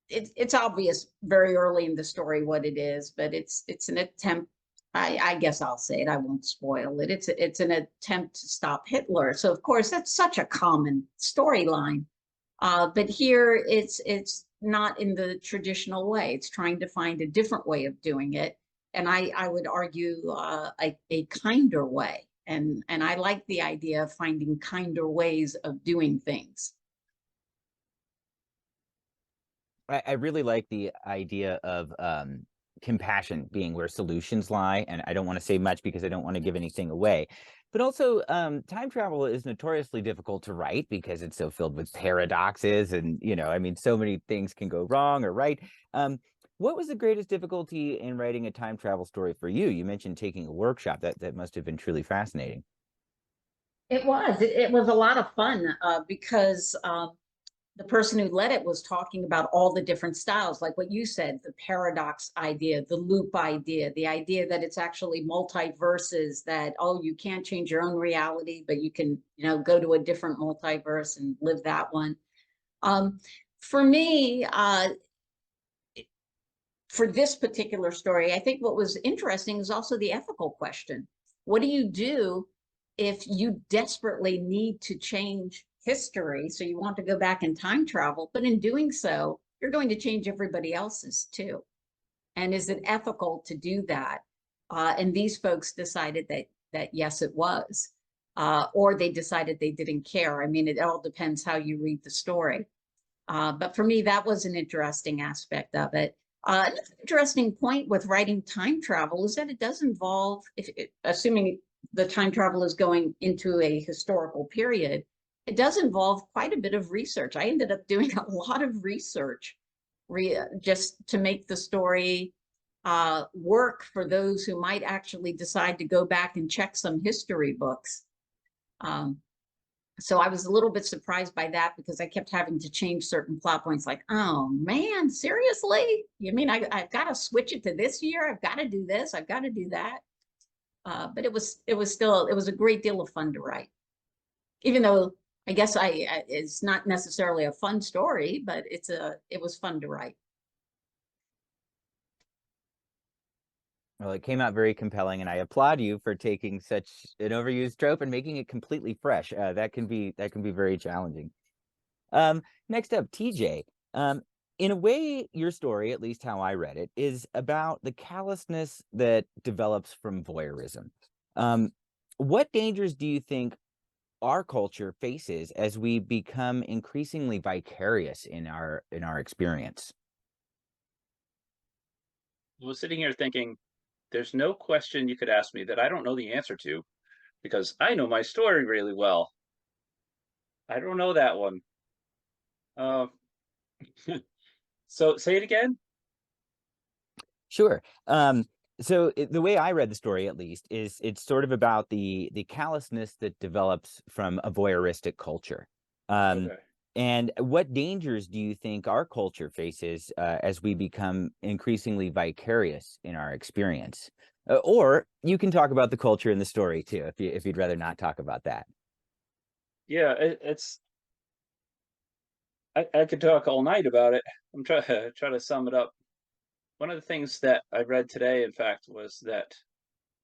it's obvious very early in the story what it is, but it's an attempt. I guess I'll say it. I won't spoil it. It's an attempt to stop Hitler. So of course that's such a common storyline, but here it's not in the traditional way. It's trying to find a different way of doing it, and I would argue a kinder way. And I like the idea of finding kinder ways of doing things. I really like the idea of compassion being where solutions lie. And I don't want to say much because I don't want to give anything away. But also, time travel is notoriously difficult to write because it's so filled with paradoxes. And, I mean, so many things can go wrong or right. What was the greatest difficulty in writing a time travel story for you? You mentioned taking a workshop. That must have been truly fascinating. It was. It was a lot of fun because the person who led it was talking about all the different styles, like what you said, the paradox idea, the loop idea, the idea that it's actually multiverses, that, oh, you can't change your own reality, but you can, go to a different multiverse and live that one. For me, for this particular story, I think what was interesting is also the ethical question. What do you do if you desperately need to change history? So you want to go back in time travel, but in doing so, you're going to change everybody else's too. And is it ethical to do that? And these folks decided that yes, it was. Or they decided they didn't care. I mean, it all depends how you read the story. But for me, that was an interesting aspect of it. Another interesting point with writing time travel is that it does involve, assuming the time travel is going into a historical period, it does involve quite a bit of research. I ended up doing a lot of research just to make the story work for those who might actually decide to go back and check some history books. So I was a little bit surprised by that because I kept having to change certain plot points, like, oh man, seriously? You mean I've got to switch it to this year? I've got to do this, I've got to do that. But it was a great deal of fun to write. Even though I guess it's not necessarily a fun story, but it was fun to write. Well, it came out very compelling, and I applaud you for taking such an overused trope and making it completely fresh. That can be very challenging. Next up, TJ. In a way, your story, at least how I read it, is about the callousness that develops from voyeurism. What dangers do you think our culture faces as we become increasingly vicarious in our experience? I was sitting here thinking, there's no question you could ask me that I don't know the answer to, because I know my story really well. I don't know that one. Uh, so say it again. Sure. So the way I read the story, at least, is it's sort of about the callousness that develops from a voyeuristic culture. Okay. And what dangers do you think our culture faces as we become increasingly vicarious in our experience? Or you can talk about the culture in the story too, if you'd rather not talk about that. Yeah, it's I could talk all night about it. I'm trying try to sum it up. One of the things that I read today, in fact, was that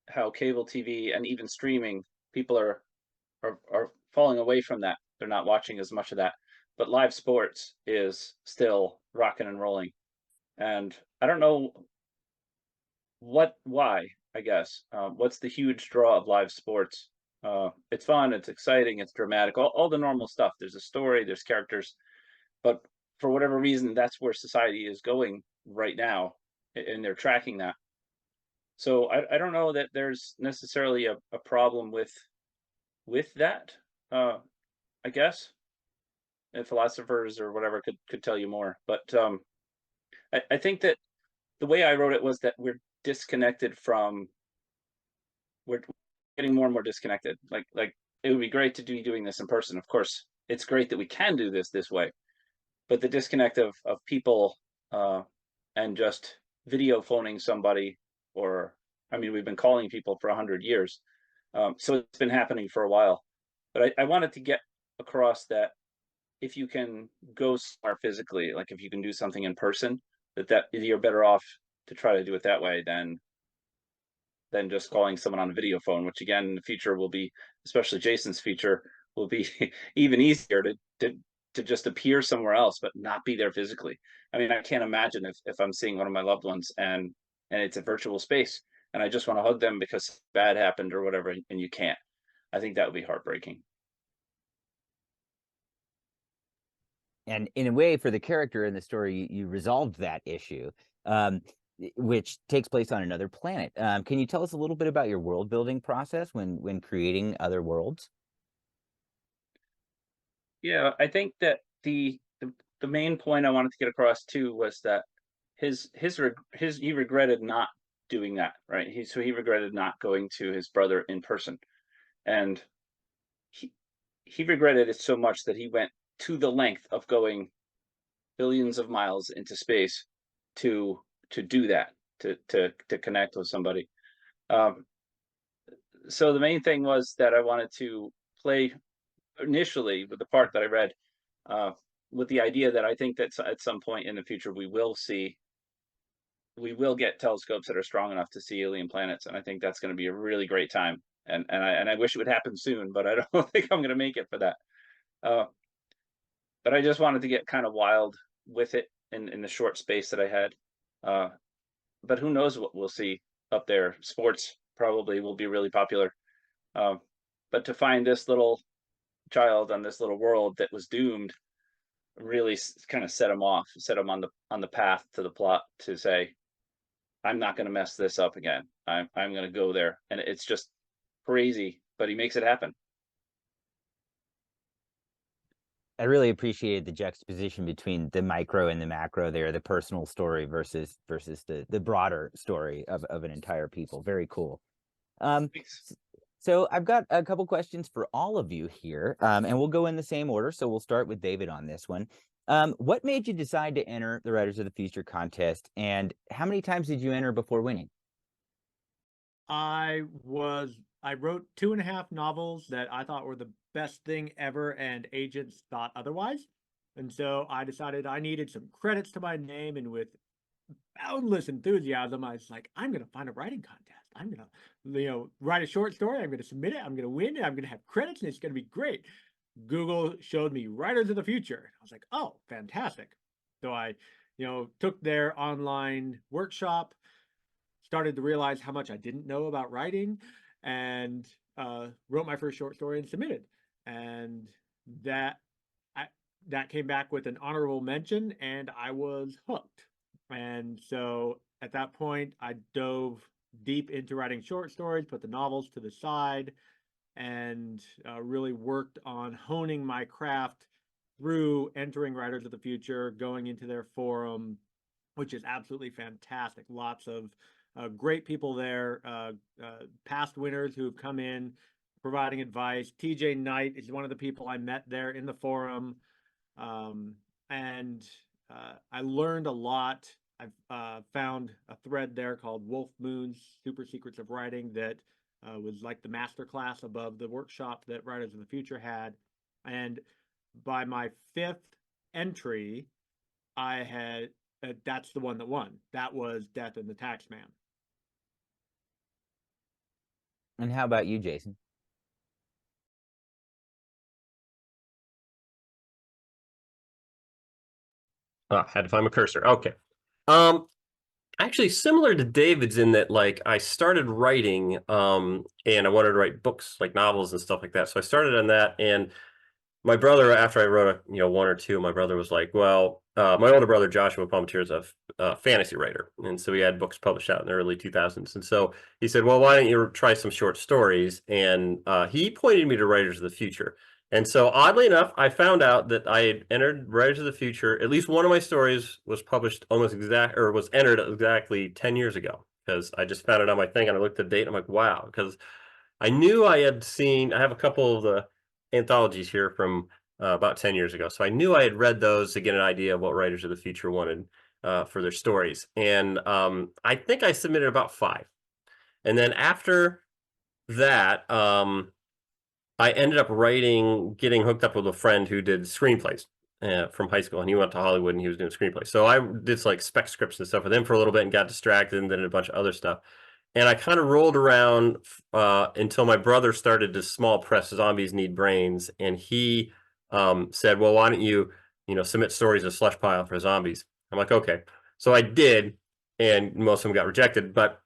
how cable TV and even streaming, people are falling away from that. They're not watching as much of that. But live sports is still rocking and rolling. And I don't know why, I guess. What's the huge draw of live sports? It's fun, it's exciting, it's dramatic, all the normal stuff. There's a story, there's characters, but for whatever reason, that's where society is going right now, and they're tracking that. So I don't know that there's necessarily a problem with that, I guess. and philosophers or whatever could tell you more. But I think that the way I wrote it was that we're disconnected from, we're getting more and more disconnected. Like it would be great to be doing this in person. Of course, it's great that we can do this way, but the disconnect of people and just video phoning somebody, or I mean, we've been calling people for 100 years, so it's been happening for a while. But I wanted to get across that if you can go somewhere physically, like if you can do something in person, that you're better off to try to do it that way than just calling someone on a video phone, which again in the future will be, especially Jason's feature, will be even easier to just appear somewhere else but not be there physically. I mean, I can't imagine if I'm seeing one of my loved ones and it's a virtual space and I just want to hug them because bad happened or whatever, and you can't. I think that would be heartbreaking. And in a way, for the character in the story, you resolved that issue, which takes place on another planet. Can you tell us a little bit about your world building process when creating other worlds? Yeah, I think that the main point I wanted to get across too was that he regretted not doing that, right? He regretted not going to his brother in person, and he regretted it so much that he went to the length of going billions of miles into space to do that, to connect with somebody. So the main thing was that I wanted to play initially with the part that I read, with the idea that I think that at some point in the future we will get telescopes that are strong enough to see alien planets, and I think that's going to be a really great time. And I wish it would happen soon, but I don't think I'm going to make it for that. But I just wanted to get kind of wild with it in the short space that I had. But who knows what we'll see up there? Sports probably will be really popular. But to find this little child on this little world that was doomed really kind of set him on the path to the plot to say, I'm not going to mess this up again. I'm going to go there, and it's just crazy, but he makes it happen. I really appreciated the juxtaposition between the micro and the macro there, the personal story versus the broader story of an entire people. Very cool. So I've got a couple questions for all of you here, and we'll go in the same order. So we'll start with David on this one. What made you decide to enter the Writers of the Future contest, and how many times did you enter before winning? I wrote 2.5 novels that I thought were the best thing ever, and agents thought otherwise. And so I decided I needed some credits to my name, and with boundless enthusiasm, I was like, I'm going to find a writing contest. I'm going to, write a short story. I'm going to submit it. I'm going to win it. I'm going to have credits, and it's going to be great. Google showed me Writers of the Future. I was like, oh, fantastic. So I, took their online workshop, started to realize how much I didn't know about writing, and wrote my first short story and submitted. And that came back with an honorable mention, and I was hooked. And so at that point, I dove deep into writing short stories, put the novels to the side, and really worked on honing my craft through entering Writers of the Future, going into their forum, which is absolutely fantastic. Lots of great people there, past winners who have come in providing advice. TJ Knight is one of the people I met there in the forum. And I learned a lot. I've found a thread there called Wolf Moon's Super Secrets of Writing that was like the master class above the workshop that Writers of the Future had. And by my 5th entry, I had that's the one that won. That was Death and the Taxman. And how about you, Jason? Had to find my cursor. Okay. Actually similar to David's in that, like, I started writing and I wanted to write books, like novels and stuff like that. So I started on that, and my brother, after I wrote one or two, my brother was like, well, my older brother Joshua Palmetier is a fantasy writer, and so he had books published out in the early 2000s, and so he said, well, why don't you try some short stories? And he pointed me to Writers of the Future. And so oddly enough, I found out that I had entered Writers of the Future. At least one of my stories was published was entered exactly 10 years ago, because I just found it on my thing and I looked at the date and I'm like, wow, because I knew I have a couple of the anthologies here from about 10 years ago. So I knew I had read those to get an idea of what Writers of the Future wanted for their stories. And I think I submitted about 5. And then after that, I ended up getting hooked up with a friend who did screenplays from high school, and he went to Hollywood and he was doing screenplays. So I did like spec scripts and stuff with him for a little bit and got distracted, and then did a bunch of other stuff. And I kind of rolled around until my brother started to small press Zombies Need Brains, and he said, well, why don't you submit stories of Slush Pile for zombies? I'm like, okay. So I did, and most of them got rejected, but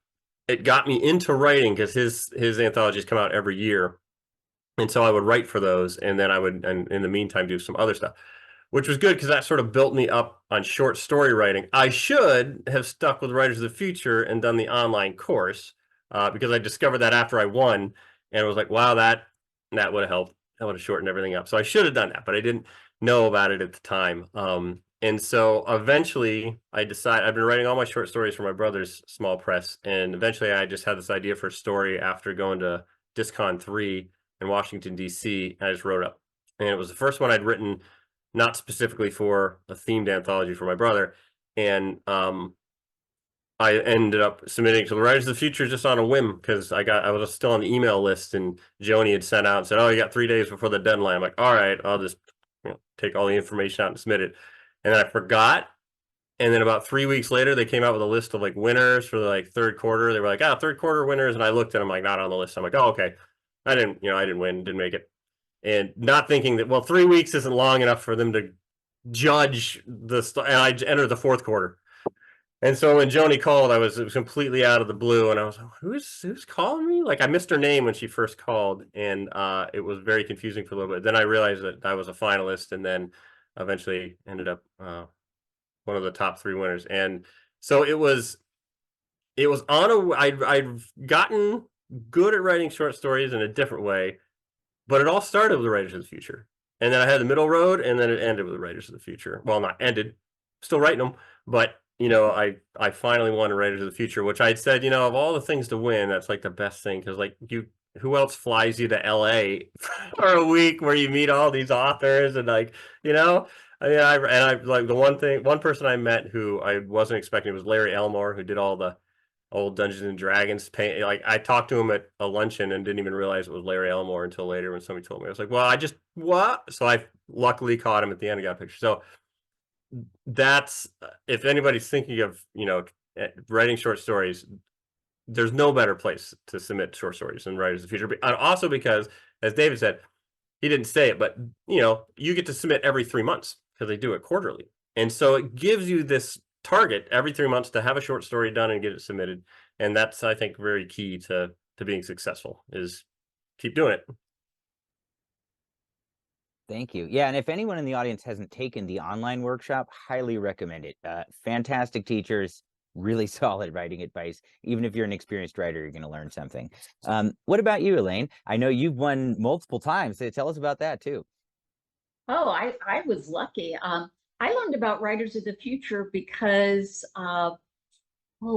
it got me into writing because his anthologies come out every year. And so I would write for those, and then I would, and in the meantime, do some other stuff, which was good because that sort of built me up on short story writing. I should have stuck with Writers of the Future and done the online course because I discovered that after I won, and it was like, wow, that would have helped. That would have shortened everything up. So I should have done that, but I didn't know about it at the time. And so eventually I decided, I've been writing all my short stories for my brother's small press, and eventually I just had this idea for a story after going to DisCon 3 in Washington, D.C., and I just wrote up. And it was the first one I'd written, not specifically for a themed anthology for my brother. And I ended up submitting to the Writers of the Future just on a whim because I was still on the email list, and Joni had sent out and said, oh, you got 3 days before the deadline. I'm like, all right, I'll just take all the information out and submit it. And then I forgot. And then about 3 weeks later, they came out with a list of like winners for the like third quarter. They were like, third quarter winners. And I looked at them like, not on the list. I'm like, oh, okay. I didn't win, didn't make it. And not thinking that, well, 3 weeks isn't long enough for them to judge and I entered the fourth quarter. And so when Joni called, it was completely out of the blue, and I was like, who's calling me? Like, I missed her name when she first called, and it was very confusing for a little bit. Then I realized that I was a finalist, and then eventually ended up one of the top 3 winners. And so it was I'd gotten good at writing short stories in a different way, but it all started with the Writers of the Future. And then I had the middle road, and then it ended with the Writers of the Future. Well, not ended, still writing them, but I finally won a Writers of the Future, which I'd said, of all the things to win, that's like the best thing, because like who else flies you to LA for a week where you meet all these authors and like, I like the one person I met who I wasn't expecting was Larry Elmore, who did all the old Dungeons and Dragons paint. Like, I talked to him at a luncheon and didn't even realize it was Larry Elmore until later when somebody told me. I was like, well, what? So I luckily caught him at the end and got a picture. So that's, if anybody's thinking of, writing short stories, there's no better place to submit short stories than Writers of the Future. And also because, as David said, he didn't say it, but you get to submit every 3 months because they do it quarterly. And so it gives you this target every 3 months to have a short story done and get it submitted. And that's, I think, very key to being successful, is keep doing it. Thank you. Yeah, and if anyone in the audience hasn't taken the online workshop, highly recommend it. Fantastic teachers, really solid writing advice. Even if you're an experienced writer, you're going to learn something. What about you, Elaine? I know you've won multiple times, so tell us about that too. Oh, I was lucky. I learned about Writers of the Future because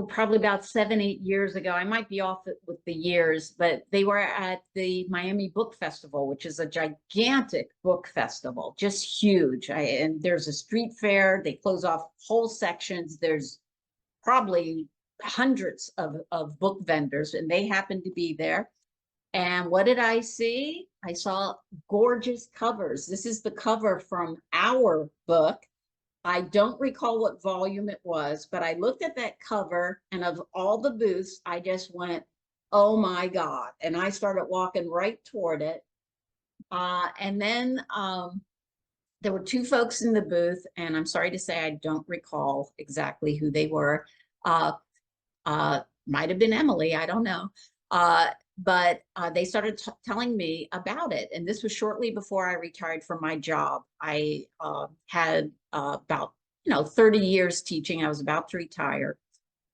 probably about 7-8 years ago. I might be off with the years, but they were at the Miami Book Festival, which is a gigantic book festival, just huge. And there's a street fair. They close off whole sections. There's probably hundreds of book vendors, and they happened to be there. And what did I see? I saw gorgeous covers. This is the cover from our book. I don't recall what volume it was, but I looked at that cover, and of all the booths, I just went, oh my God. And I started walking right toward it. And then there were 2 folks in the booth, and I'm sorry to say I don't recall exactly who they were. Might have been Emily, I don't know. But they started telling me about it. And this was shortly before I retired from my job. I had about 30 years teaching. I was about to retire.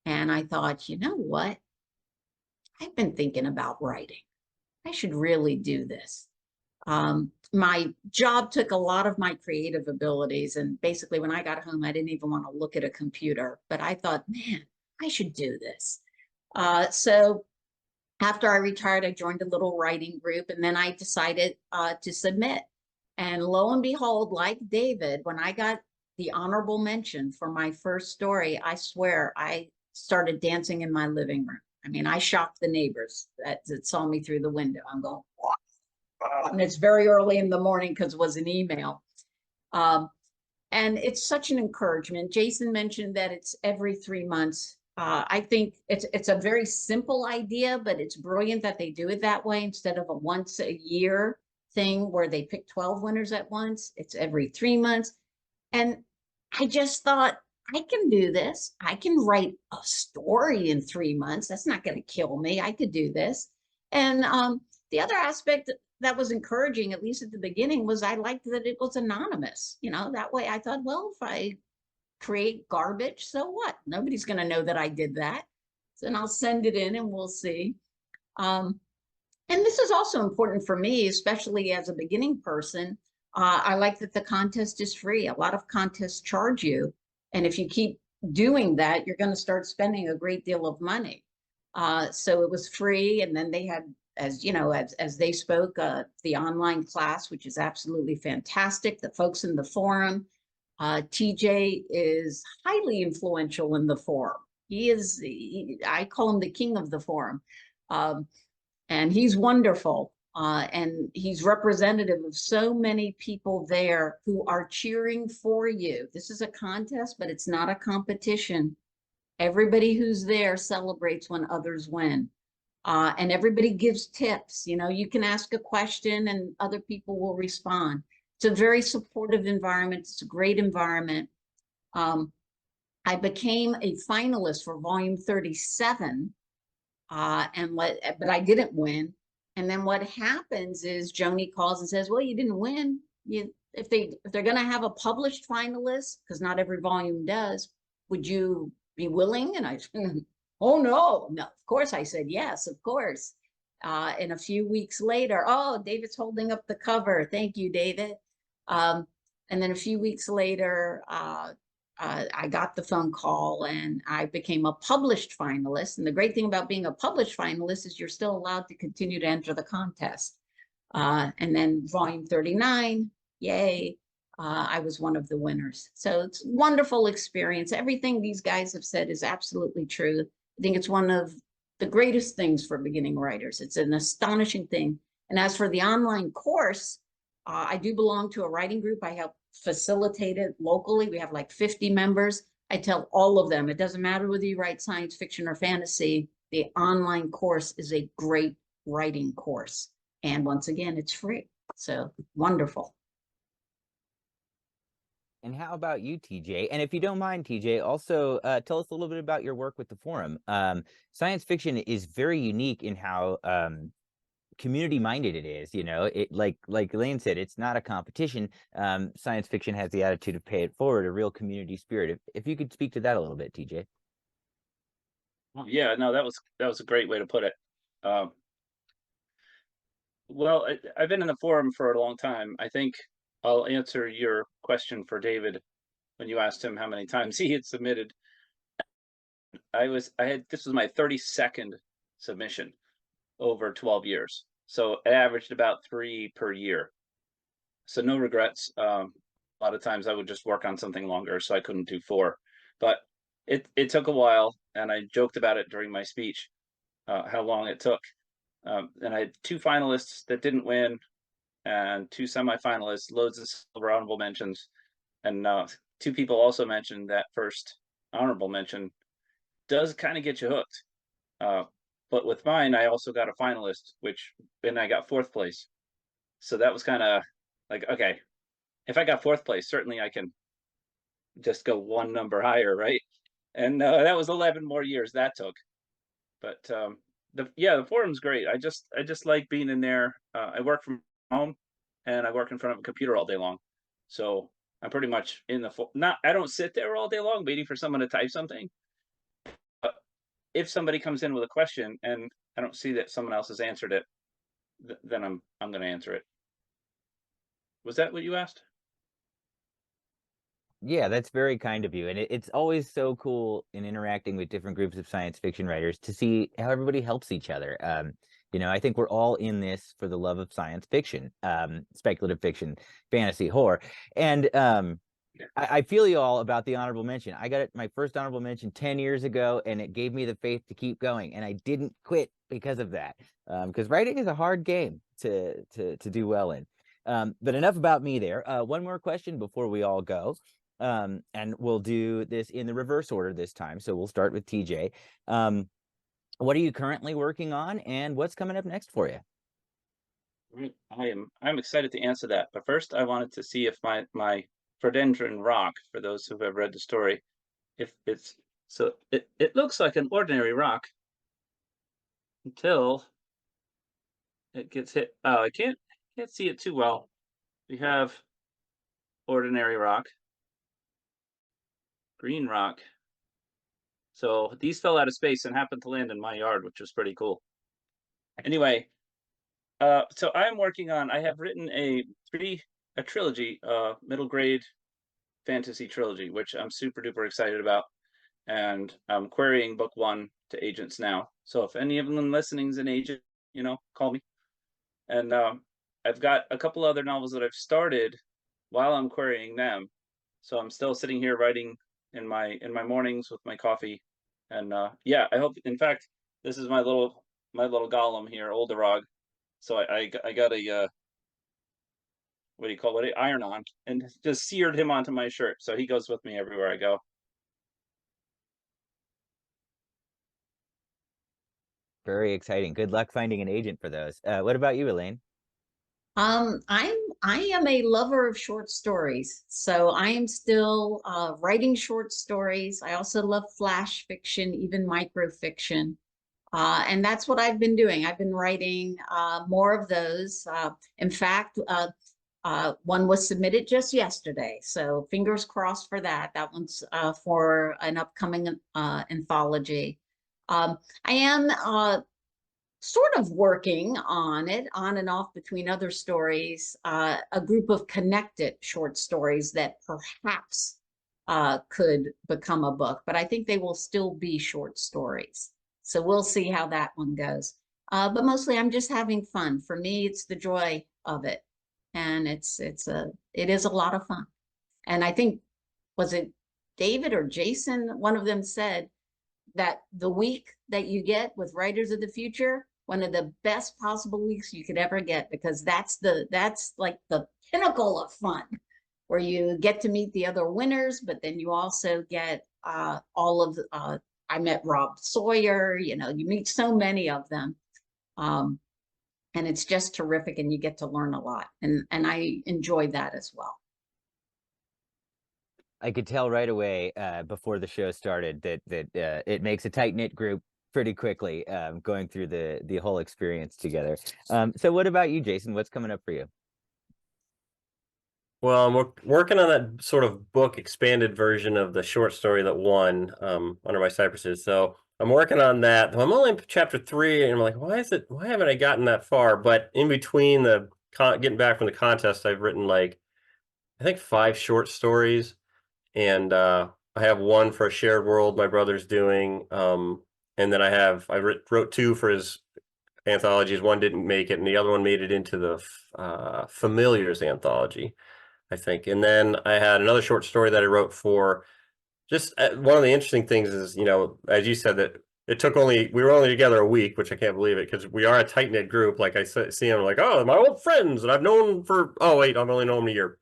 And I thought, you know what? I've been thinking about writing. I should really do this. My job took a lot of my creative abilities. And basically, when I got home, I didn't even want to look at a computer. But I thought, man, I should do this. So after I retired, I joined a little writing group, and then I decided to submit. And lo and behold, like David, when I got the honorable mention for my first story, I swear I started dancing in my living room. I mean, I shocked the neighbors that saw me through the window. I'm going, what? And it's very early in the morning because it was an email. And it's such an encouragement. Jason mentioned that it's every 3 months. I think it's a very simple idea, but it's brilliant that they do it that way instead of a once a year thing where they pick 12 winners at once. It's every 3 months. And I just thought, I can do this. I can write a story in 3 months. That's not going to kill me. I could do this. And the other aspect that was encouraging, at least at the beginning, was I liked that it was anonymous. You know, that way I thought, well, if I create garbage, so what? Nobody's going to know that I did that. So then I'll send it in and we'll see. And this is also important for me, especially as a beginning person. I like that the contest is free. A lot of contests charge you. And if you keep doing that, you're going to start spending a great deal of money. So it was free. And then they had, as you know, as they spoke, the online class, which is absolutely fantastic. The folks in the forum, TJ is highly influential in the forum. I call him the king of the forum. And he's wonderful. And he's representative of so many people there who are cheering for you. This is a contest, but it's not a competition. Everybody who's there celebrates when others win. And everybody gives tips. You know, you can ask a question and other people will respond. It's a very supportive environment. It's a great environment. I became a finalist for volume 37, but I didn't win. And then what happens is Joni calls and says, well, you didn't win. If they're going to have a published finalist, because not every volume does, would you be willing? And I oh, no, of course. I said, yes, of course. And a few weeks later, oh, David's holding up the cover. Thank you, David. And then a few weeks later, I got the phone call and I became a published finalist. And the great thing about being a published finalist is you're still allowed to continue to enter the contest. And then volume 39, yay, I was one of the winners. So it's a wonderful experience. Everything these guys have said is absolutely true. I think it's one of the greatest things for beginning writers. It's an astonishing thing. And as for the online course, I do belong to a writing group. I help facilitate it locally. We have like 50 members. I tell all of them, it doesn't matter whether you write science fiction or fantasy, the online course is a great writing course. And once again, it's free. So wonderful. And how about you, TJ? And if you don't mind, TJ, also tell us a little bit about your work with the forum. Science fiction is very unique in how community-minded it is. You know, it like Elaine said, it's not a competition. Science fiction has the attitude of pay it forward, a real community spirit. If you could speak to that a little bit, TJ. Well, yeah, no, that was a great way to put it. Well, I've been in the forum for a long time. I think I'll answer your question for David when you asked him how many times he had submitted. This was my 32nd submission over 12 years. So I averaged about 3 per year. So no regrets. A lot of times I would just work on something longer, so I couldn't do 4. But it took a while, and I joked about it during my speech, how long it took. And I had 2 finalists that didn't win, and 2 semifinalists, loads of silver honorable mentions, and 2 people also mentioned that first honorable mention does kind of get you hooked. But with mine, I also got a finalist, and I got 4th place. So that was kind of like, okay, if I got 4th place, certainly I can just go 1 number higher, right? And that was 11 more years that took. But the forum's great. I just like being in there. I work from home, and I work in front of a computer all day long. So I'm pretty much in the I don't sit there all day long waiting for someone to type something. But if somebody comes in with a question and I don't see that someone else has answered it, then I'm going to answer it. Was that what you asked? Yeah, that's very kind of you. And it's always so cool in interacting with different groups of science fiction writers to see how everybody helps each other. I think we're all in this for the love of science fiction, speculative fiction, fantasy, horror. And I feel you all about the honorable mention. I got my first honorable mention 10 years ago, and it gave me the faith to keep going. And I didn't quit because of that. Because writing is a hard game to do well in. But enough about me there. One more question before we all go. And we'll do this in the reverse order this time. So we'll start with TJ. What are you currently working on, and what's coming up next for you? I'm excited to answer that, but first I wanted to see if my Phrodendron rock, for those who have read the story, if it's so it looks like an ordinary rock until it gets hit. Oh, I can't see it too well. We have ordinary rock, green rock. So these fell out of space and happened to land in my yard, which was pretty cool. Anyway, so I'm working on. I have written a trilogy, middle grade fantasy trilogy, which I'm super duper excited about, and I'm querying book 1 to agents now. So if any of them listening is an agent, call me. And I've got a couple other novels that I've started while I'm querying them. So I'm still sitting here writing in my mornings with my coffee, and yeah, I hope. In fact, this is my little golem here, Olderog. So I got a what do you call it? Iron on, and just seared him onto my shirt, so he goes with me everywhere I go. Very exciting. Good luck finding an agent for those. What about you, Elaine? I am a lover of short stories, so I am still writing short stories. I also love flash fiction, even microfiction. And that's what I've been doing. I've been writing more of those. In fact, one was submitted just yesterday, so fingers crossed for that. That one's for an upcoming anthology. I am sort of working on it on and off between other stories, a group of connected short stories that perhaps could become a book, but I think they will still be short stories. So we'll see how that one goes. But mostly I'm just having fun. For me, it's the joy of it. And it is a lot of fun. And I think, was it David or Jason? One of them said that the week that you get with Writers of the Future, one of the best possible weeks you could ever get, because that's like the pinnacle of fun, where you get to meet the other winners, but then you also get all of I met Rob Sawyer, you meet so many of them. And it's just terrific, and you get to learn a lot. And I enjoy that as well. I could tell right away before the show started that it makes a tight-knit group pretty quickly, going through the whole experience together. So what about you, Jason? What's coming up for you? Well, I'm working on that sort of book expanded version of the short story that won Under My Cypresses. So I'm working on that. I'm only in chapter 3, and I'm like, why haven't I gotten that far? But in between getting back from the contest, I've written I think 5 short stories, and I have one for a shared world my brother's doing, and then I wrote 2 for his anthologies. One didn't make it, and the other one made it into the Familiars anthology, I think. And then I had another short story that I wrote for. Just one of the interesting things is, as you said, that we were only together a week, which I can't believe it, because we are a tight knit group. Like, I see them like, oh, my old friends that I've known for, oh wait, I've only known them a year,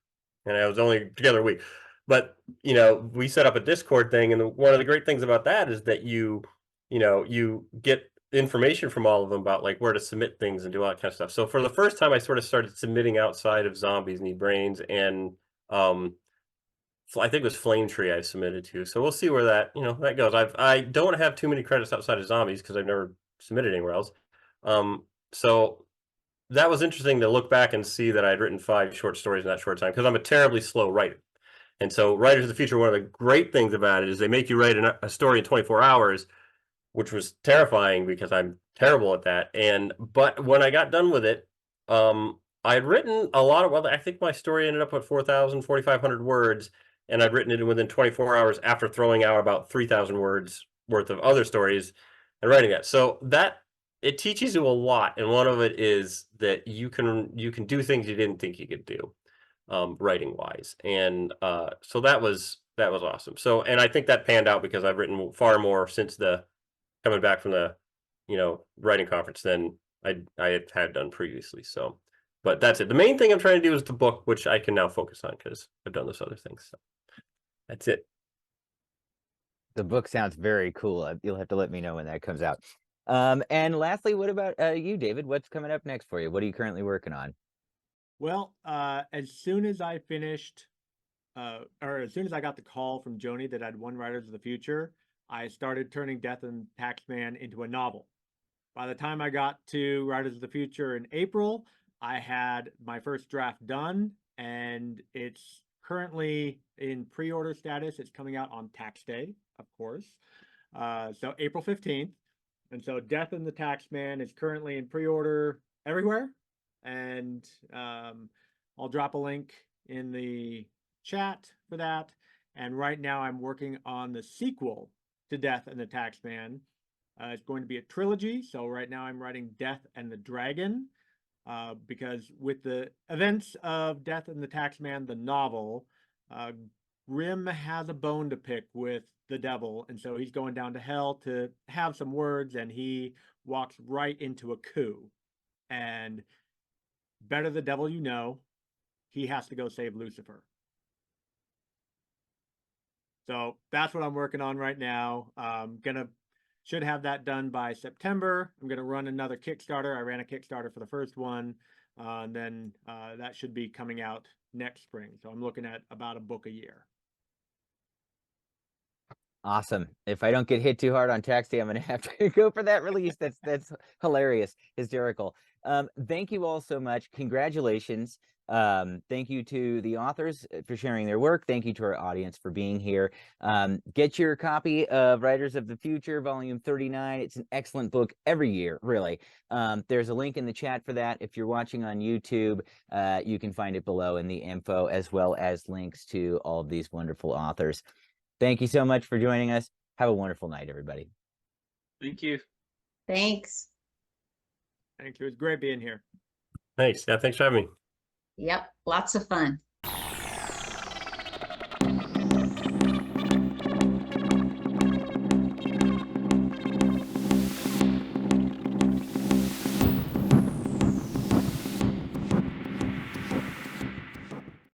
and I was only together a week. But we set up a Discord thing, and one of the great things about that is that you get information from all of them about where to submit things and do all that kind of stuff. So for the first time, I sort of started submitting outside of Zombies Need Brains, and I think it was Flame Tree I submitted to. So we'll see where that goes. I don't have too many credits outside of Zombies because I've never submitted anywhere else. So that was interesting to look back and see that I'd written 5 short stories in that short time, because I'm a terribly slow writer. And so Writers of the Future, one of the great things about it is they make you write a story in 24 hours, which was terrifying because I'm terrible at that. But when I got done with it, I had written a lot of, well, I think my story ended up at 4,000, 4,500 words, and I'd written it within 24 hours after throwing out about 3,000 words worth of other stories and writing that. So that it teaches you a lot, and one of it is that you can do things you didn't think you could do, writing wise, and so that was awesome. So, and I think that panned out because I've written far more since the coming back from the writing conference than I had done previously. So, but that's it. The main thing I'm trying to do is the book, which I can now focus on because I've done those other things. So that's it. The book sounds very cool. You'll have to let me know when that comes out. And lastly, what about you, David? What's coming up next for you? What are you currently working on? Well, as soon as I finished, or as soon as I got the call from Joni that I'd won Writers of the Future, I started turning Death and Taxman into a novel. By the time I got to Writers of the Future in April, I had my first draft done, and it's currently in pre-order status. It's coming out on tax day, of course. So April 15th. And so Death and the Taxman is currently in pre-order everywhere. And I'll drop a link in the chat for that. And right now I'm working on the sequel to Death and the Taxman. It's going to be a trilogy. So right now I'm writing Death and the Dragon, because with the events of Death and the Taxman, the novel, Grimm has a bone to pick with the devil. And so he's going down to hell to have some words, and he walks right into a coup. And better the devil you know, he has to go save Lucifer. So that's what I'm working on right now. Should have that done by September. I'm gonna run another Kickstarter. I ran a Kickstarter for the first one, and then that should be coming out next spring. So I'm looking at about a book a year. Awesome. If I don't get hit too hard on tax day, I'm going to have to go for that release. That's hilarious, hysterical. Thank you all so much. Congratulations. Thank you to the authors for sharing their work. Thank you to our audience for being here. Get your copy of Writers of the Future, Volume 39. It's an excellent book every year, really. There's a link in the chat for that. If you're watching on YouTube, you can find it below in the info, as well as links to all of these wonderful authors. Thank you so much for joining us. Have a wonderful night, everybody. Thank you. Thanks. Thank you. It's great being here. Thanks. Yeah, thanks for having me. Yep, lots of fun.